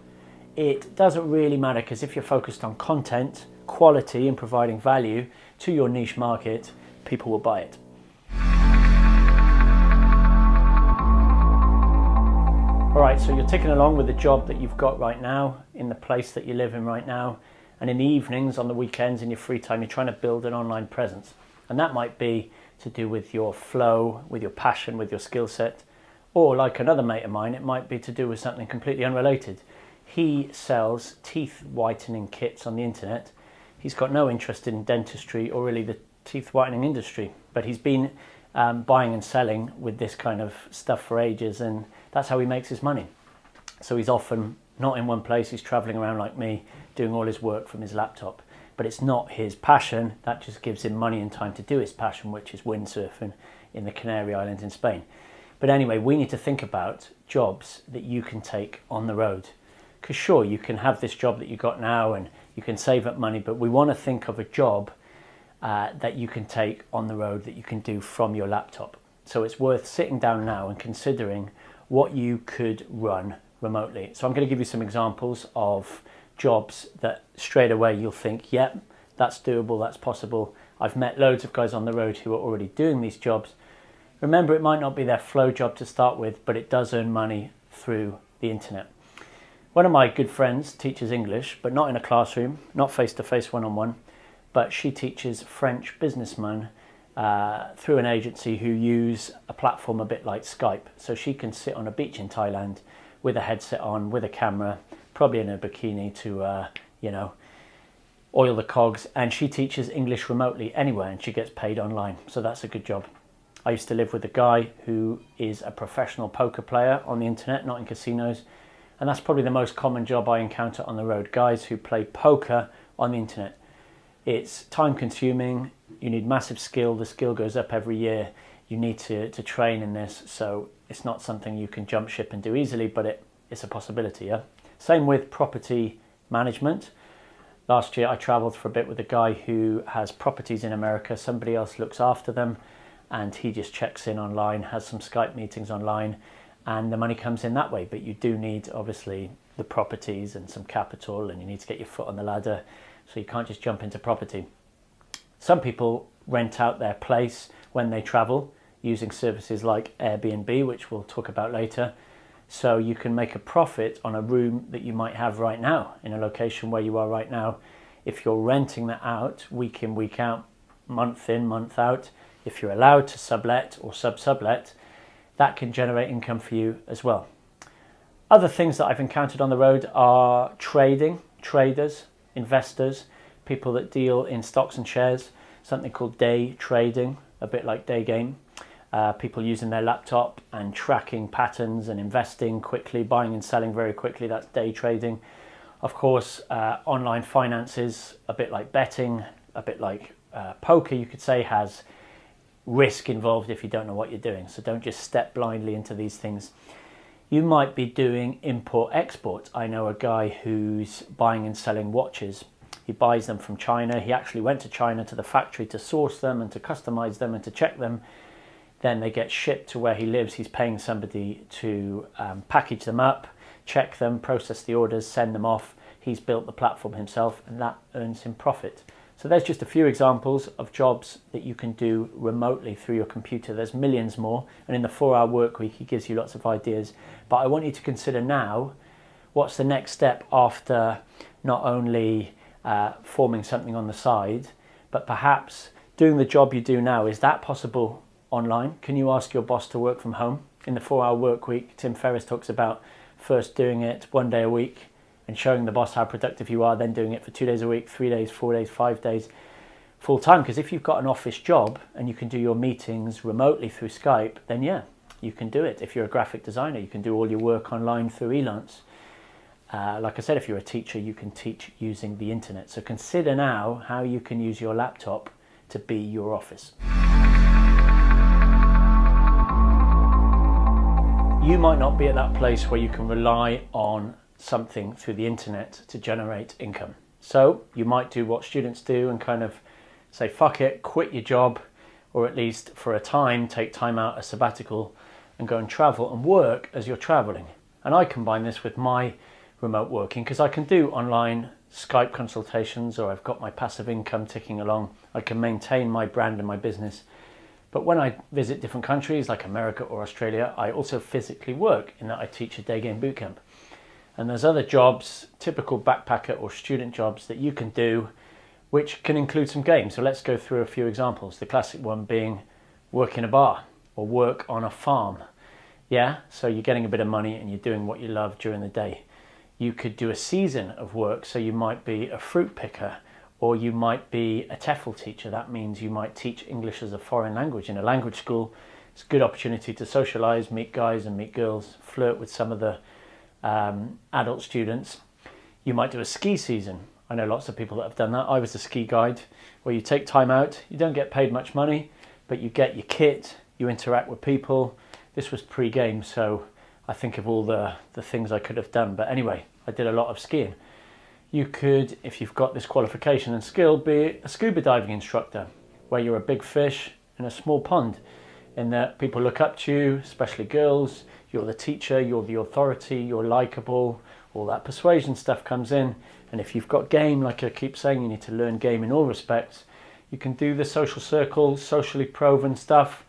it doesn't really matter, because if you're focused on content, quality, and providing value to your niche market, people will buy it. All right, so you're ticking along with the job that you've got right now, in the place that you live in right now, and in the evenings, on the weekends, in your free time, you're trying to build an online presence. And that might be to do with your flow, with your passion, with your skill set, or like another mate of mine, it might be to do with something completely unrelated. He sells teeth whitening kits on the internet. He's got no interest in dentistry or really the teeth whitening industry, but he's been buying and selling with this kind of stuff for ages, and that's how he makes his money. So he's often not in one place, he's traveling around like me, doing all his work from his laptop. But it's not his passion, that just gives him money and time to do his passion, which is windsurfing in the Canary Islands in Spain. But anyway, we need to think about jobs that you can take on the road. Because sure, you can have this job that you got now and you can save up money, but we want to think of a job that you can take on the road, that you can do from your laptop. So it's worth sitting down now and considering what you could run remotely. So I'm going to give you some examples of jobs that straight away you'll think, yep, that's doable, that's possible. I've met loads of guys on the road who are already doing these jobs. Remember, it might not be their flow job to start with, but it does earn money through the internet. One of my good friends teaches English, but not in a classroom, not face-to-face one-on-one, but she teaches French businessmen through an agency who use a platform a bit like Skype. So she can sit on a beach in Thailand with a headset on, with a camera, probably in a bikini to, oil the cogs. And she teaches English remotely anywhere, and she gets paid online. So that's a good job. I used to live with a guy who is a professional poker player on the internet, not in casinos. And that's probably the most common job I encounter on the road, guys who play poker on the internet. It's time consuming, you need massive skill, the skill goes up every year, you need to train in this, so it's not something you can jump ship and do easily, but it's a possibility, yeah? Same with property management. Last year I travelled for a bit with a guy who has properties in America, somebody else looks after them, and he just checks in online, has some Skype meetings online, and the money comes in that way. But you do need, obviously, the properties and some capital, and you need to get your foot on the ladder, so you can't just jump into property. Some people rent out their place when they travel using services like Airbnb, which we'll talk about later. So you can make a profit on a room that you might have right now in a location where you are right now. If you're renting that out week in, week out, month in, month out, if you're allowed to sublet or sublet, that can generate income for you as well. Other things that I've encountered on the road are traders, investors, people that deal in stocks and shares, something called day trading, a bit like day game. People using their laptop and tracking patterns and investing quickly, buying and selling very quickly, that's day trading. Of course, online finances, a bit like betting, a bit like poker, you could say, has risk involved if you don't know what you're doing. So don't just step blindly into these things. You might be doing import-export. I know a guy who's buying and selling watches. He buys them from China. He actually went to China to the factory to source them and to customize them and to check them. Then they get shipped to where he lives. He's paying somebody to package them up, check them, process the orders, send them off. He's built the platform himself, and that earns him profit. So there's just a few examples of jobs that you can do remotely through your computer. There's millions more, and in the 4-hour work week, he gives you lots of ideas. But I want you to consider now, what's the next step after not only forming something on the side, but perhaps doing the job you do now. Is that possible online? Can you ask your boss to work from home? In the 4-hour work week, Tim Ferriss talks about first doing it 1 day a week and showing the boss how productive you are, then doing it for 2 days a week, 3 days, 4 days, 5 days, full time. Because if you've got an office job and you can do your meetings remotely through Skype, then yeah, you can do it. If you're a graphic designer, you can do all your work online through Elance. Like I said, if you're a teacher, you can teach using the internet. So consider now how you can use your laptop to be your office. You might not be at that place where you can rely on something through the internet to generate income. So you might do what students do and kind of say, fuck it, quit your job, or at least for a time, take time out, a sabbatical, and go and travel and work as you're traveling. And I combine this with my remote working because I can do online Skype consultations, or I've got my passive income ticking along. I can maintain my brand and my business. But when I visit different countries like America or Australia, I also physically work in that I teach a day game bootcamp. And there's other jobs, typical backpacker or student jobs that you can do, which can include some games. So let's go through a few examples. The classic one being work in a bar or work on a farm. Yeah, so you're getting a bit of money and you're doing what you love during the day. You could do a season of work, so you might be a fruit picker, or you might be a TEFL teacher. That means you might teach English as a foreign language in a language school. It's a good opportunity to socialize, meet guys and meet girls, flirt with some of the adult students. You might do a ski season. I know lots of people that have done that. I was a ski guide, where you take time out, you don't get paid much money, but you get your kit, you interact with people. This was pre-game, so I think of all the things I could have done. But anyway, I did a lot of skiing. You could, if you've got this qualification and skill, be a scuba diving instructor, where you're a big fish in a small pond, in that people look up to you, especially girls. You're the teacher, you're the authority, you're likable, all that persuasion stuff comes in. And if you've got game, like I keep saying, you need to learn game in all respects. You can do the social circles, socially proven stuff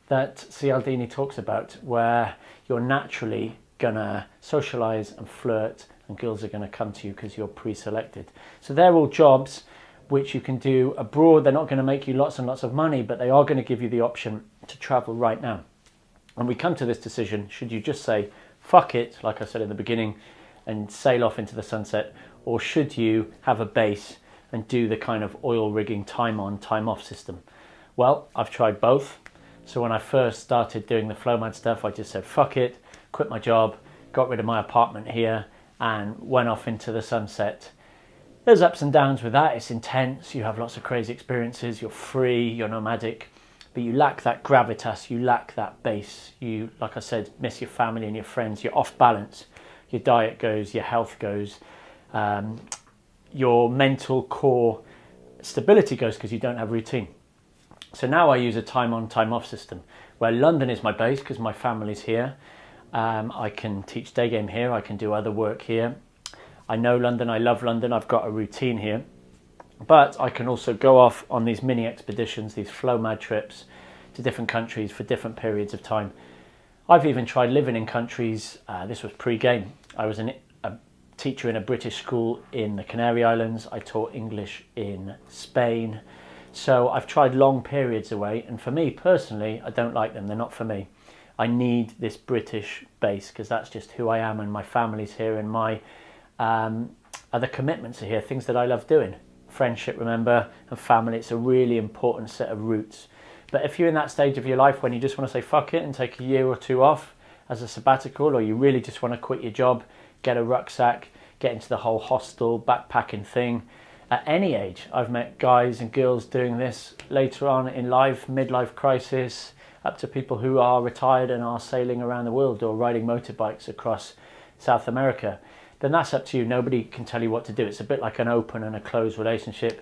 that Cialdini talks about, where you're naturally gonna socialize and flirt, and girls are gonna come to you because you're pre-selected. So they're all jobs which you can do abroad. They're not gonna make you lots and lots of money, but they are gonna give you the option to travel right now. And we come to this decision, should you just say, fuck it, like I said in the beginning, and sail off into the sunset, or should you have a base and do the kind of oil rigging time on, time off system? Well, I've tried both. So when I first started doing the Flowmad stuff, I just said, fuck it, quit my job, got rid of my apartment here, and went off into the sunset. There's ups and downs with that. It's intense. You have lots of crazy experiences. You're free, you're nomadic, but you lack that gravitas, you lack that base. You, like I said, miss your family and your friends. You're off balance. Your diet goes, your health goes, your mental core stability goes because you don't have routine. So now I use a time on, time off system, where London is my base because my family's here. I can teach day game here. I can do other work here. I know London. I love London. I've got a routine here. But I can also go off on these mini expeditions, these Flowmad trips to different countries for different periods of time. I've even tried living in countries. This was pre-game. I was a teacher in a British school in the Canary Islands. I taught English in Spain. So I've tried long periods away. And for me personally, I don't like them. They're not for me. I need this British base because that's just who I am, and my family's here, and my other commitments are here, things that I love doing. Friendship, remember, and family. It's a really important set of roots. But if you're in that stage of your life when you just want to say fuck it and take a year or two off as a sabbatical, or you really just want to quit your job, get a rucksack, get into the whole hostel backpacking thing, at any age, I've met guys and girls doing this later on in life, midlife crisis, up to people who are retired and are sailing around the world or riding motorbikes across South America. Then that's up to you. Nobody can tell you what to do. It's a bit like an open and a closed relationship.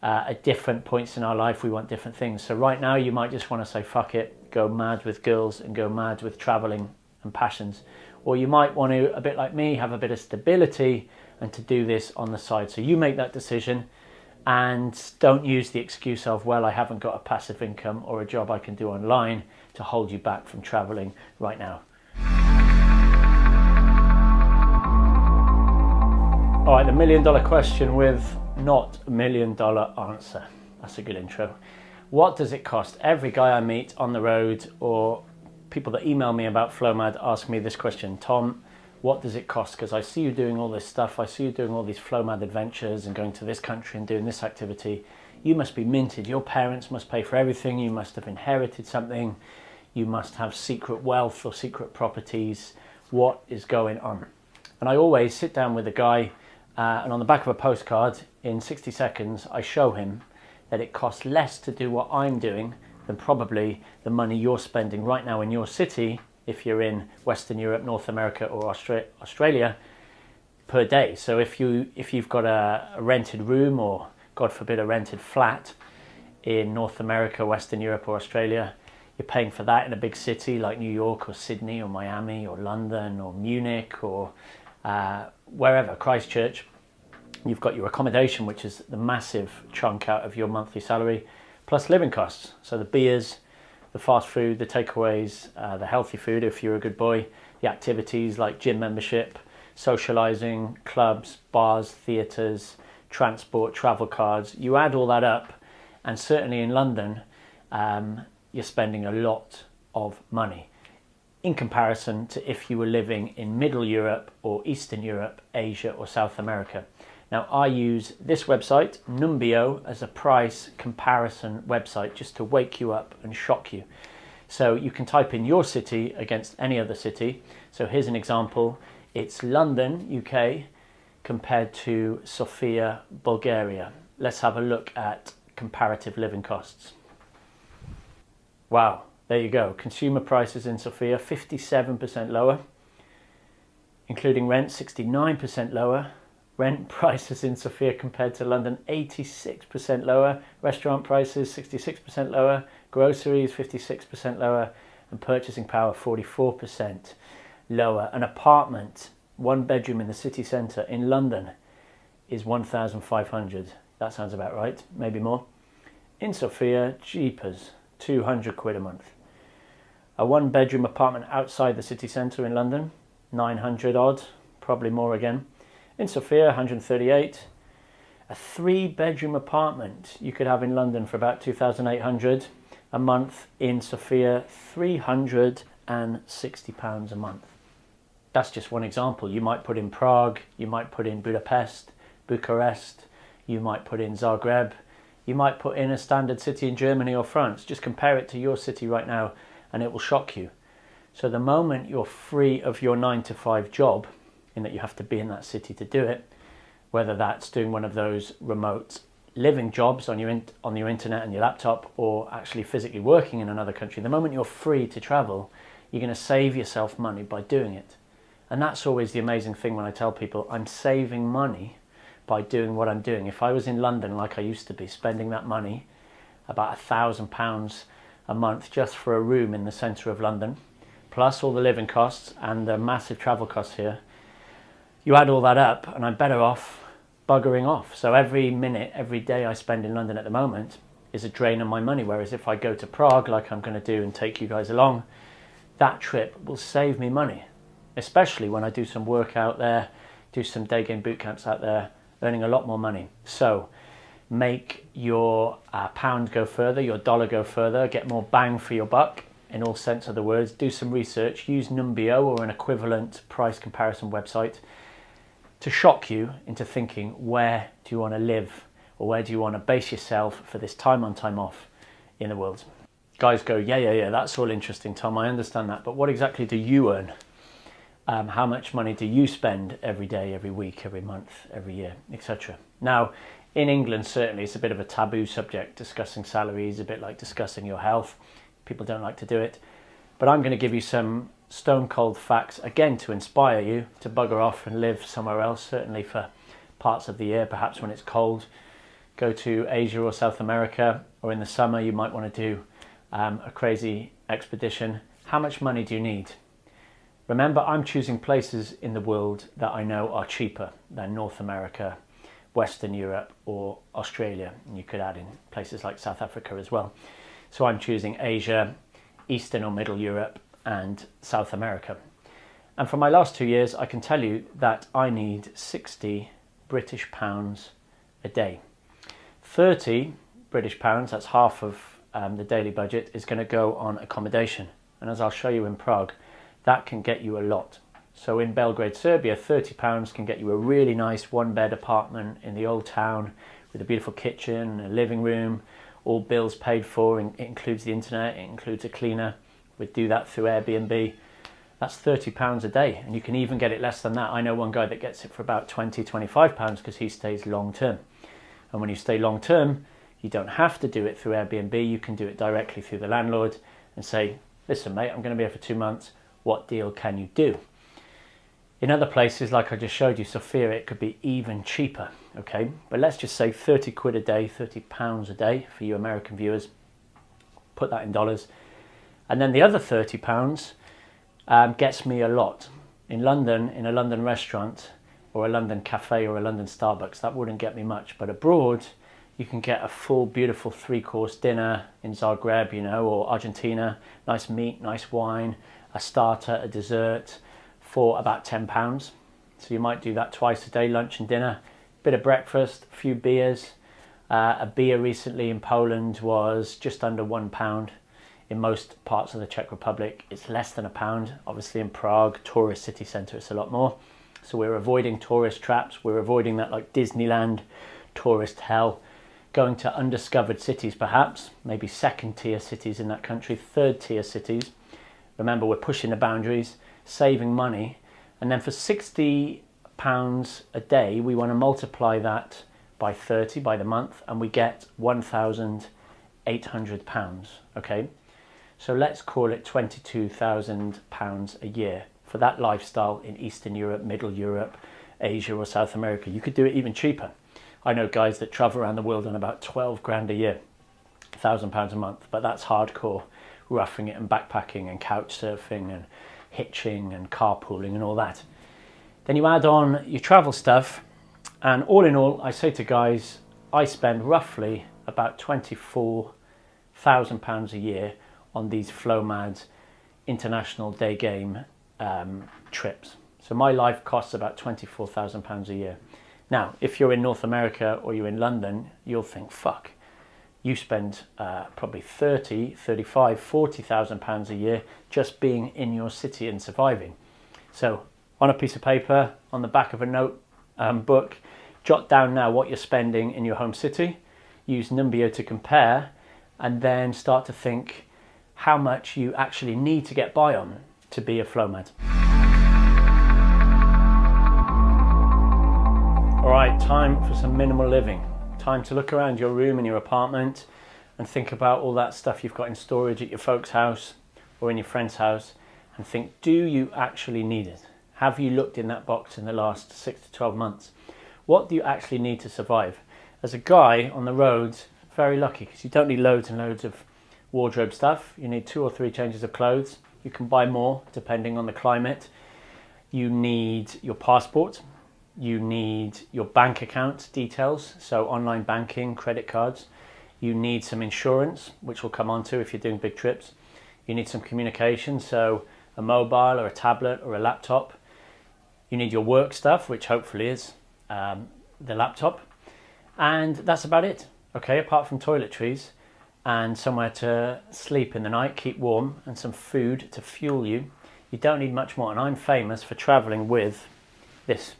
At different points in our life, we want different things. So right now, you might just want to say, fuck it, go mad with girls and go mad with traveling and passions. Or you might want to, a bit like me, have a bit of stability and to do this on the side. So you make that decision, and don't use the excuse of, well, I haven't got a passive income or a job I can do online to hold you back from traveling right now. All right, the $1 million question with not $1 million answer. That's a good intro. What does it cost? Every guy I meet on the road or people that email me about Flowmad ask me this question. Tom, what does it cost? Because I see you doing all this stuff. I see you doing all these Flowmad adventures and going to this country and doing this activity. You must be minted. Your parents must pay for everything. You must have inherited something. You must have secret wealth or secret properties. What is going on? And I always sit down with a guy and on the back of a postcard, in 60 seconds, I show him that it costs less to do what I'm doing than probably the money you're spending right now in your city, if you're in Western Europe, North America, or Australia, per day. So if you've got a rented room, or God forbid a rented flat in North America, Western Europe, or Australia, you're paying for that in a big city like New York or Sydney or Miami or London or Munich or wherever, Christchurch. You've got your accommodation, which is the massive chunk out of your monthly salary, plus living costs. So the beers, the fast food, the takeaways, the healthy food if you're a good boy, the activities like gym membership, socializing, clubs, bars, theatres, transport, travel cards. You add all that up, and certainly in London, you're spending a lot of money in comparison to if you were living in Middle Europe or Eastern Europe, Asia or South America. Now, I use this website, Numbeo, as a price comparison website just to wake you up and shock you. So you can type in your city against any other city. So here's an example. It's London, UK, compared to Sofia, Bulgaria. Let's have a look at comparative living costs. Wow, there you go. Consumer prices in Sofia, 57% lower, including rent, 69% lower. Rent prices in Sofia compared to London, 86% lower. Restaurant prices, 66% lower. Groceries, 56% lower. And purchasing power, 44% lower. An apartment, one bedroom in the city centre in London, is 1,500. That sounds about right, maybe more. In Sofia, jeepers, 200 quid a month. A one bedroom apartment outside the city centre in London, 900 odd, probably more again. In Sofia, 138. A 3-bedroom apartment you could have in London for about 2,800 a month. In Sofia, £360 a month. That's just one example. You might put in Prague, you might put in Budapest, Bucharest, you might put in Zagreb, you might put in a standard city in Germany or France. Just compare it to your city right now and it will shock you. So the moment you're free of your 9-to-5 job, in that you have to be in that city to do it, whether that's doing one of those remote living jobs on your internet and your laptop, or actually physically working in another country, the moment you're free to travel, you're going to save yourself money by doing it. And that's always the amazing thing when I tell people I'm saving money by doing what I'm doing. If I was in London like I used to be, spending that money, about £1,000 a month just for a room in the centre of London, plus all the living costs and the massive travel costs here, you add all that up and I'm better off buggering off. So every minute, every day I spend in London at the moment is a drain on my money. Whereas if I go to Prague, like I'm going to do and take you guys along, that trip will save me money, especially when I do some work out there, do some day game boot camps out there, earning a lot more money. So make your pound go further, your dollar go further, get more bang for your buck. in all sense of the words. Do some research, use Numbeo or an equivalent price comparison website to shock you into thinking, where do you want to live, or where do you want to base yourself for this time on, time off in the world? Guys go, yeah, that's all interesting, Tom, I understand that, but what exactly do you earn? How much money do you spend every day, every week, every month, every year, etc.? Now, in England, certainly, it's a bit of a taboo subject. Discussing salaries, a bit like discussing your health. People don't like to do it. But I'm going to give you some stone cold facts, again, to inspire you to bugger off and live somewhere else, certainly for parts of the year, perhaps when it's cold. Go to Asia or South America, or in the summer, you might want to do a crazy expedition. How much money do you need? Remember, I'm choosing places in the world that I know are cheaper than North America, Western Europe, or Australia. And you could add in places like South Africa as well. So I'm choosing Asia, Eastern or Middle Europe, and South America. And for my last 2 years, I can tell you that I need 60 British pounds a day. 30 British pounds, that's half of the daily budget, is going to go on accommodation. And as I'll show you in Prague, that can get you a lot. So in Belgrade, Serbia, £30 can get you a really nice one-bed apartment in the old town with a beautiful kitchen, a living room, all bills paid for. It includes the internet, it includes a cleaner. We'd do that through Airbnb. That's £30 a day, and you can even get it less than that. I know one guy that gets it for about £20, £25 because he stays long term. And when you stay long term, you don't have to do it through Airbnb. You can do it directly through the landlord and say, listen mate, I'm going to be here for 2 months. What deal can you do? In other places, like I just showed you, Sofia, it could be even cheaper, okay? But let's just say 30 quid a day, £30 a day for you American viewers. Put that in dollars. And then the other £30 gets me a lot. In London, in a London restaurant, or a London cafe, or a London Starbucks, that wouldn't get me much. But abroad, you can get a full, beautiful 3-course dinner in Zagreb, you know, or Argentina. Nice meat, nice wine, a starter, a dessert, for about £10. So you might do that twice a day, lunch and dinner, bit of breakfast, a few beers. A beer recently in Poland was just under £1. In most parts of the Czech Republic, it's less than £1. Obviously in Prague, tourist city centre, it's a lot more. So we're avoiding tourist traps. We're avoiding that like Disneyland tourist hell. Going to undiscovered cities perhaps, maybe second-tier cities in that country, third-tier cities. Remember, we're pushing the boundaries, saving money, and then for £60 a day, we want to multiply that by 30 by the month, and we get £1,800, okay? So let's call it £22,000 a year for that lifestyle in Eastern Europe, Middle Europe, Asia or South America. You could do it even cheaper. I know guys that travel around the world on about 12 grand a year, £1,000 a month, but that's hardcore roughing it and backpacking and couch surfing and hitching and carpooling and all that. Then you add on your travel stuff, and all in all, I say to guys, I spend roughly about £24,000 a year on these Flowmad international day game trips. So my life costs about £24,000 a year. Now, if you're in North America or you're in London, you'll think, fuck, you spend probably 30, 35, £40,000 a year just being in your city and surviving. So on a piece of paper, on the back of a note book, jot down now what you're spending in your home city, use Numbeo to compare, and then start to think how much you actually need to get by on to be a Flowmad. All right, time for some minimal living. Time to look around your room and your apartment and think about all that stuff you've got in storage at your folks' house or in your friend's house, and think, do you actually need it? Have you looked in that box in the last 6 to 12 months? What do you actually need to survive? As a guy on the roads, very lucky, because you don't need loads and loads of wardrobe stuff. You need 2 or 3 changes of clothes. You can buy more depending on the climate. You need your passport. You need your bank account details, so online banking, credit cards. You need some insurance, which we'll come on to if you're doing big trips. You need some communication, so a mobile or a tablet or a laptop. You need your work stuff, which hopefully is the laptop. And that's about it, okay? Apart from toiletries, and somewhere to sleep in the night, keep warm, and some food to fuel you, you don't need much more. And I'm famous for traveling with this.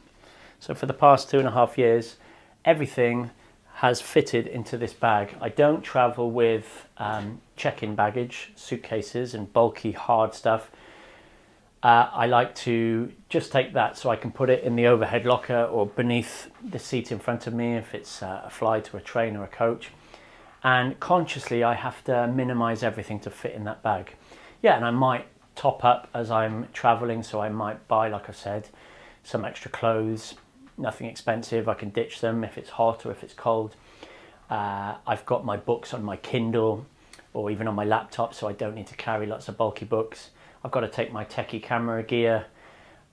So for the past 2.5 years, everything has fitted into this bag. I don't travel with check-in baggage, suitcases and bulky hard stuff. I like to just take that so I can put it in the overhead locker or beneath the seat in front of me if it's a flight or a train or a coach. And consciously I have to minimize everything to fit in that bag. Yeah, and I might top up as I'm traveling, so I might buy, like I said, some extra clothes. Nothing expensive, I can ditch them if it's hot or if it's cold. I've got my books on my Kindle or even on my laptop, so I don't need to carry lots of bulky books. I've got to take my techie camera gear.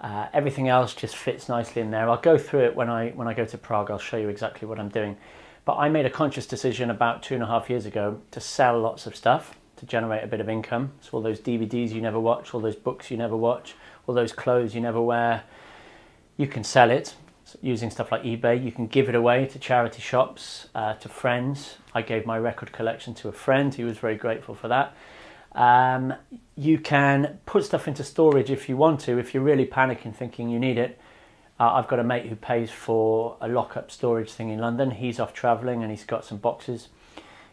Everything else just fits nicely in there. I'll go through it when I go to Prague. I'll show you exactly what I'm doing. But I made a conscious decision about 2.5 years ago to sell lots of stuff to generate a bit of income. So all those DVDs you never watch, all those books you never watch, all those clothes you never wear, you can sell it using stuff like eBay. You can give it away to charity shops, to friends. I gave my record collection to a friend who was very grateful for that. You can put stuff into storage if you want to, if you're really panicking thinking you need it. I've got a mate who pays for a lock-up storage thing in London. He's off travelling and he's got some boxes.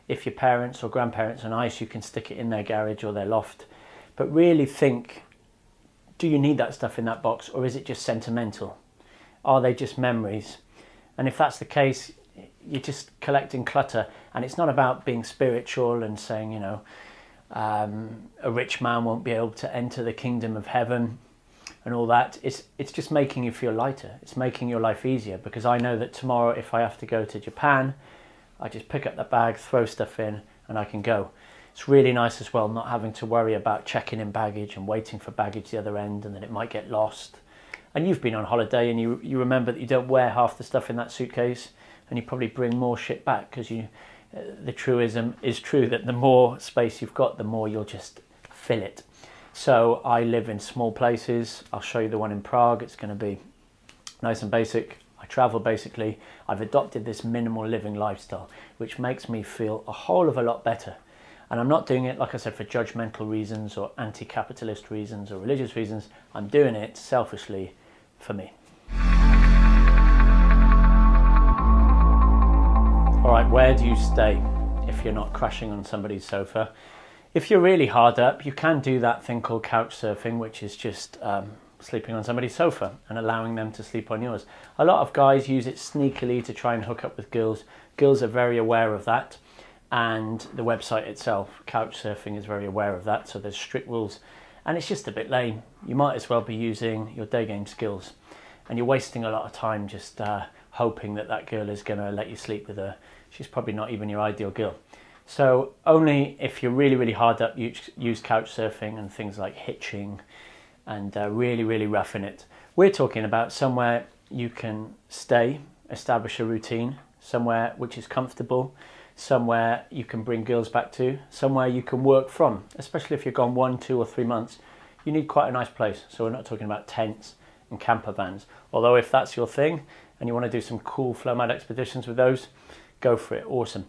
If your parents or grandparents are nice, you can stick it in their garage or their loft. But really think, do you need that stuff in that box, or is it just sentimental? Are they just memories? And if that's the case, you're just collecting clutter. And it's not about being spiritual and saying, a rich man won't be able to enter the kingdom of heaven and all that. It's just making you feel lighter. It's making your life easier, because I know that tomorrow if I have to go to Japan, I just pick up the bag, throw stuff in, and I can go. It's really nice as well not having to worry about checking in baggage and waiting for baggage the other end and then it might get lost. And you've been on holiday and you remember that you don't wear half the stuff in that suitcase, and you probably bring more shit back because the truism is true that the more space you've got, the more you'll just fill it. So I live in small places. I'll show you the one in Prague. It's going to be nice and basic. I travel basically. I've adopted this minimal living lifestyle, which makes me feel a whole of a lot better. And I'm not doing it, like I said, for judgmental reasons or anti-capitalist reasons or religious reasons. I'm doing it selfishly for me. All right, where do you stay if you're not crashing on somebody's sofa? If you're really hard up, you can do that thing called couch surfing, which is just sleeping on somebody's sofa and allowing them to sleep on yours. A lot of guys use it sneakily to try and hook up with girls. Girls are very aware of that, and the website itself, couch surfing, is very aware of that, so there's strict rules. And it's just a bit lame. You might as well be using your day game skills, and you're wasting a lot of time just hoping that girl is going to let you sleep with her. She's probably not even your ideal girl. So only if you're really, really hard up, use couch surfing and things like hitching and really, really roughing it. We're talking about somewhere you can stay, establish a routine, somewhere which is comfortable, somewhere you can bring girls back to, somewhere you can work from, especially if you're gone 1, 2 or 3 months. You need quite a nice place. So we're not talking about tents and camper vans. Although if that's your thing and you want to do some cool Flowmad expeditions with those, go for it. Awesome.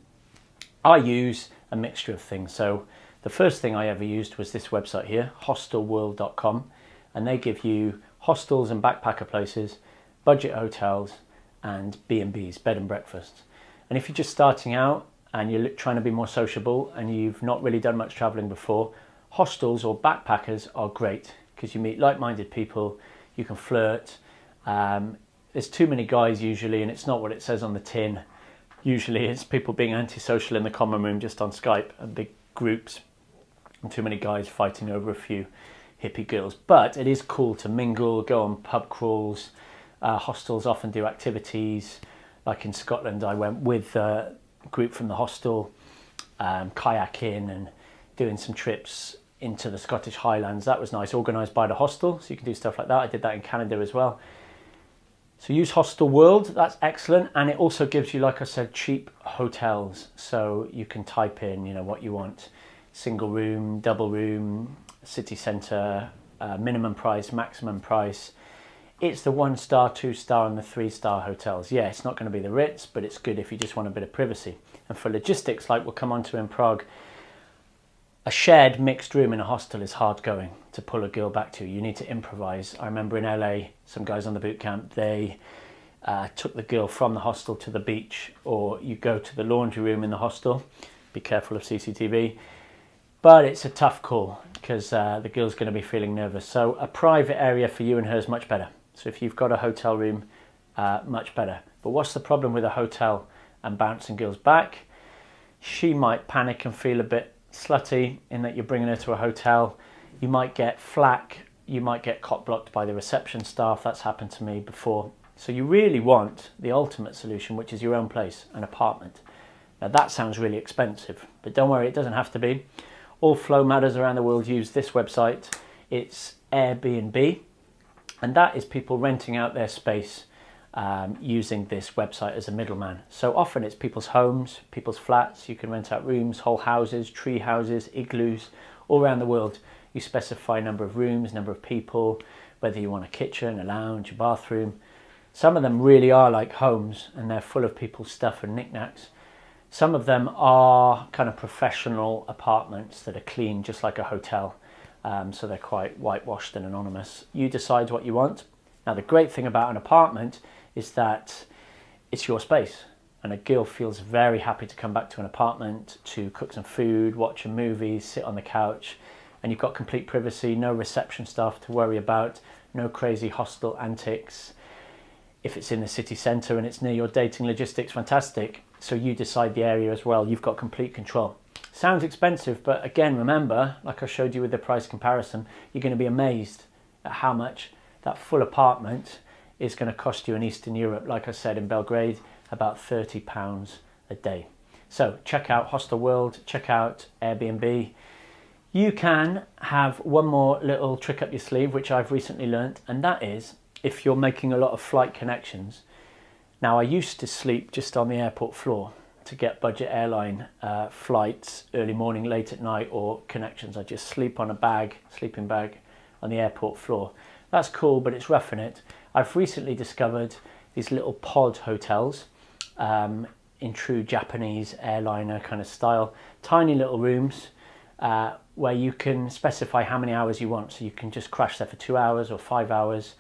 I use a mixture of things. So the first thing I ever used was this website here, hostelworld.com, and they give you hostels and backpacker places, budget hotels and B&Bs, bed and breakfasts. And if you're just starting out and you're trying to be more sociable and you've not really done much traveling before, hostels or backpackers are great because you meet like-minded people, you can flirt. There's too many guys usually, and it's not what it says on the tin. Usually it's people being antisocial in the common room just on Skype and big groups, and too many guys fighting over a few hippie girls. But it is cool to mingle, go on pub crawls. Hostels often do activities. Like in Scotland, I went with a group from the hostel, kayaking and doing some trips into the Scottish Highlands. That was nice, organised by the hostel, so you can do stuff like that. I did that in Canada as well. So use Hostel World, that's excellent. And it also gives you, like I said, cheap hotels. So you can type in, what you want. Single room, double room, city centre, minimum price, maximum price. It's the 1-star, 2-star and the 3-star hotels. Yeah, it's not going to be the Ritz, but it's good if you just want a bit of privacy. And for logistics, like we'll come on to in Prague, a shared mixed room in a hostel is hard going to pull a girl back to. You need to improvise. I remember in LA, some guys on the boot camp, they took the girl from the hostel to the beach, or you go to the laundry room in the hostel. Be careful of CCTV. But it's a tough call because the girl's going to be feeling nervous. So a private area for you and her is much better. So if you've got a hotel room, much better. But what's the problem with a hotel and bouncing girls back? She might panic and feel a bit slutty in that you're bringing her to a hotel. You might get flack, you might get cock blocked by the reception staff. That's happened to me before. So you really want the ultimate solution, which is your own place, an apartment. Now that sounds really expensive, but don't worry, it doesn't have to be. All Flowmadders around the world use this website. It's Airbnb, and that is people renting out their space using this website as a middleman. So often it's people's homes, people's flats. You can rent out rooms, whole houses, tree houses, igloos, all around the world. You specify number of rooms, number of people, whether you want a kitchen, a lounge, a bathroom. Some of them really are like homes and they're full of people's stuff and knickknacks. Some of them are kind of professional apartments that are clean, just like a hotel. So they're quite whitewashed and anonymous. You decide what you want. Now, the great thing about an apartment is that it's your space, and a girl feels very happy to come back to an apartment to cook some food, watch a movie, sit on the couch, and you've got complete privacy, no reception staff to worry about, no crazy hostel antics. If it's in the city centre and it's near your dating logistics, fantastic. So you decide the area as well. You've got complete control. Sounds expensive, but again, remember, like I showed you with the price comparison, you're going to be amazed at how much that full apartment is going to cost you in Eastern Europe. Like I said, in Belgrade, about £30 a day. So check out Hostel World, check out Airbnb. You can have one more little trick up your sleeve, which I've recently learnt, and that is if you're making a lot of flight connections. Now, I used to sleep just on the airport floor to get budget airline flights early morning, late at night, or connections. I just sleep on a sleeping bag on the airport floor. That's cool, but it's roughing it. I've recently discovered these little pod hotels in true Japanese airliner kind of style. Tiny little rooms where you can specify how many hours you want. So you can just crash there for 2 hours or 5 hours.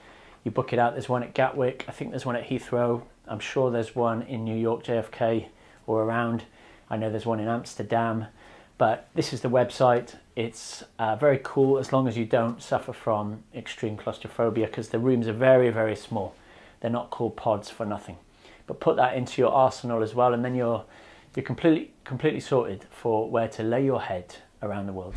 You book it out. There's one at Gatwick. I think there's one at Heathrow. I'm sure there's one in New York, JFK, or around. I know there's one in Amsterdam. But this is the website. It's very cool as long as you don't suffer from extreme claustrophobia, because the rooms are very, very small. They're not called pods for nothing. But put that into your arsenal as well, and then you're completely sorted for where to lay your head around the world.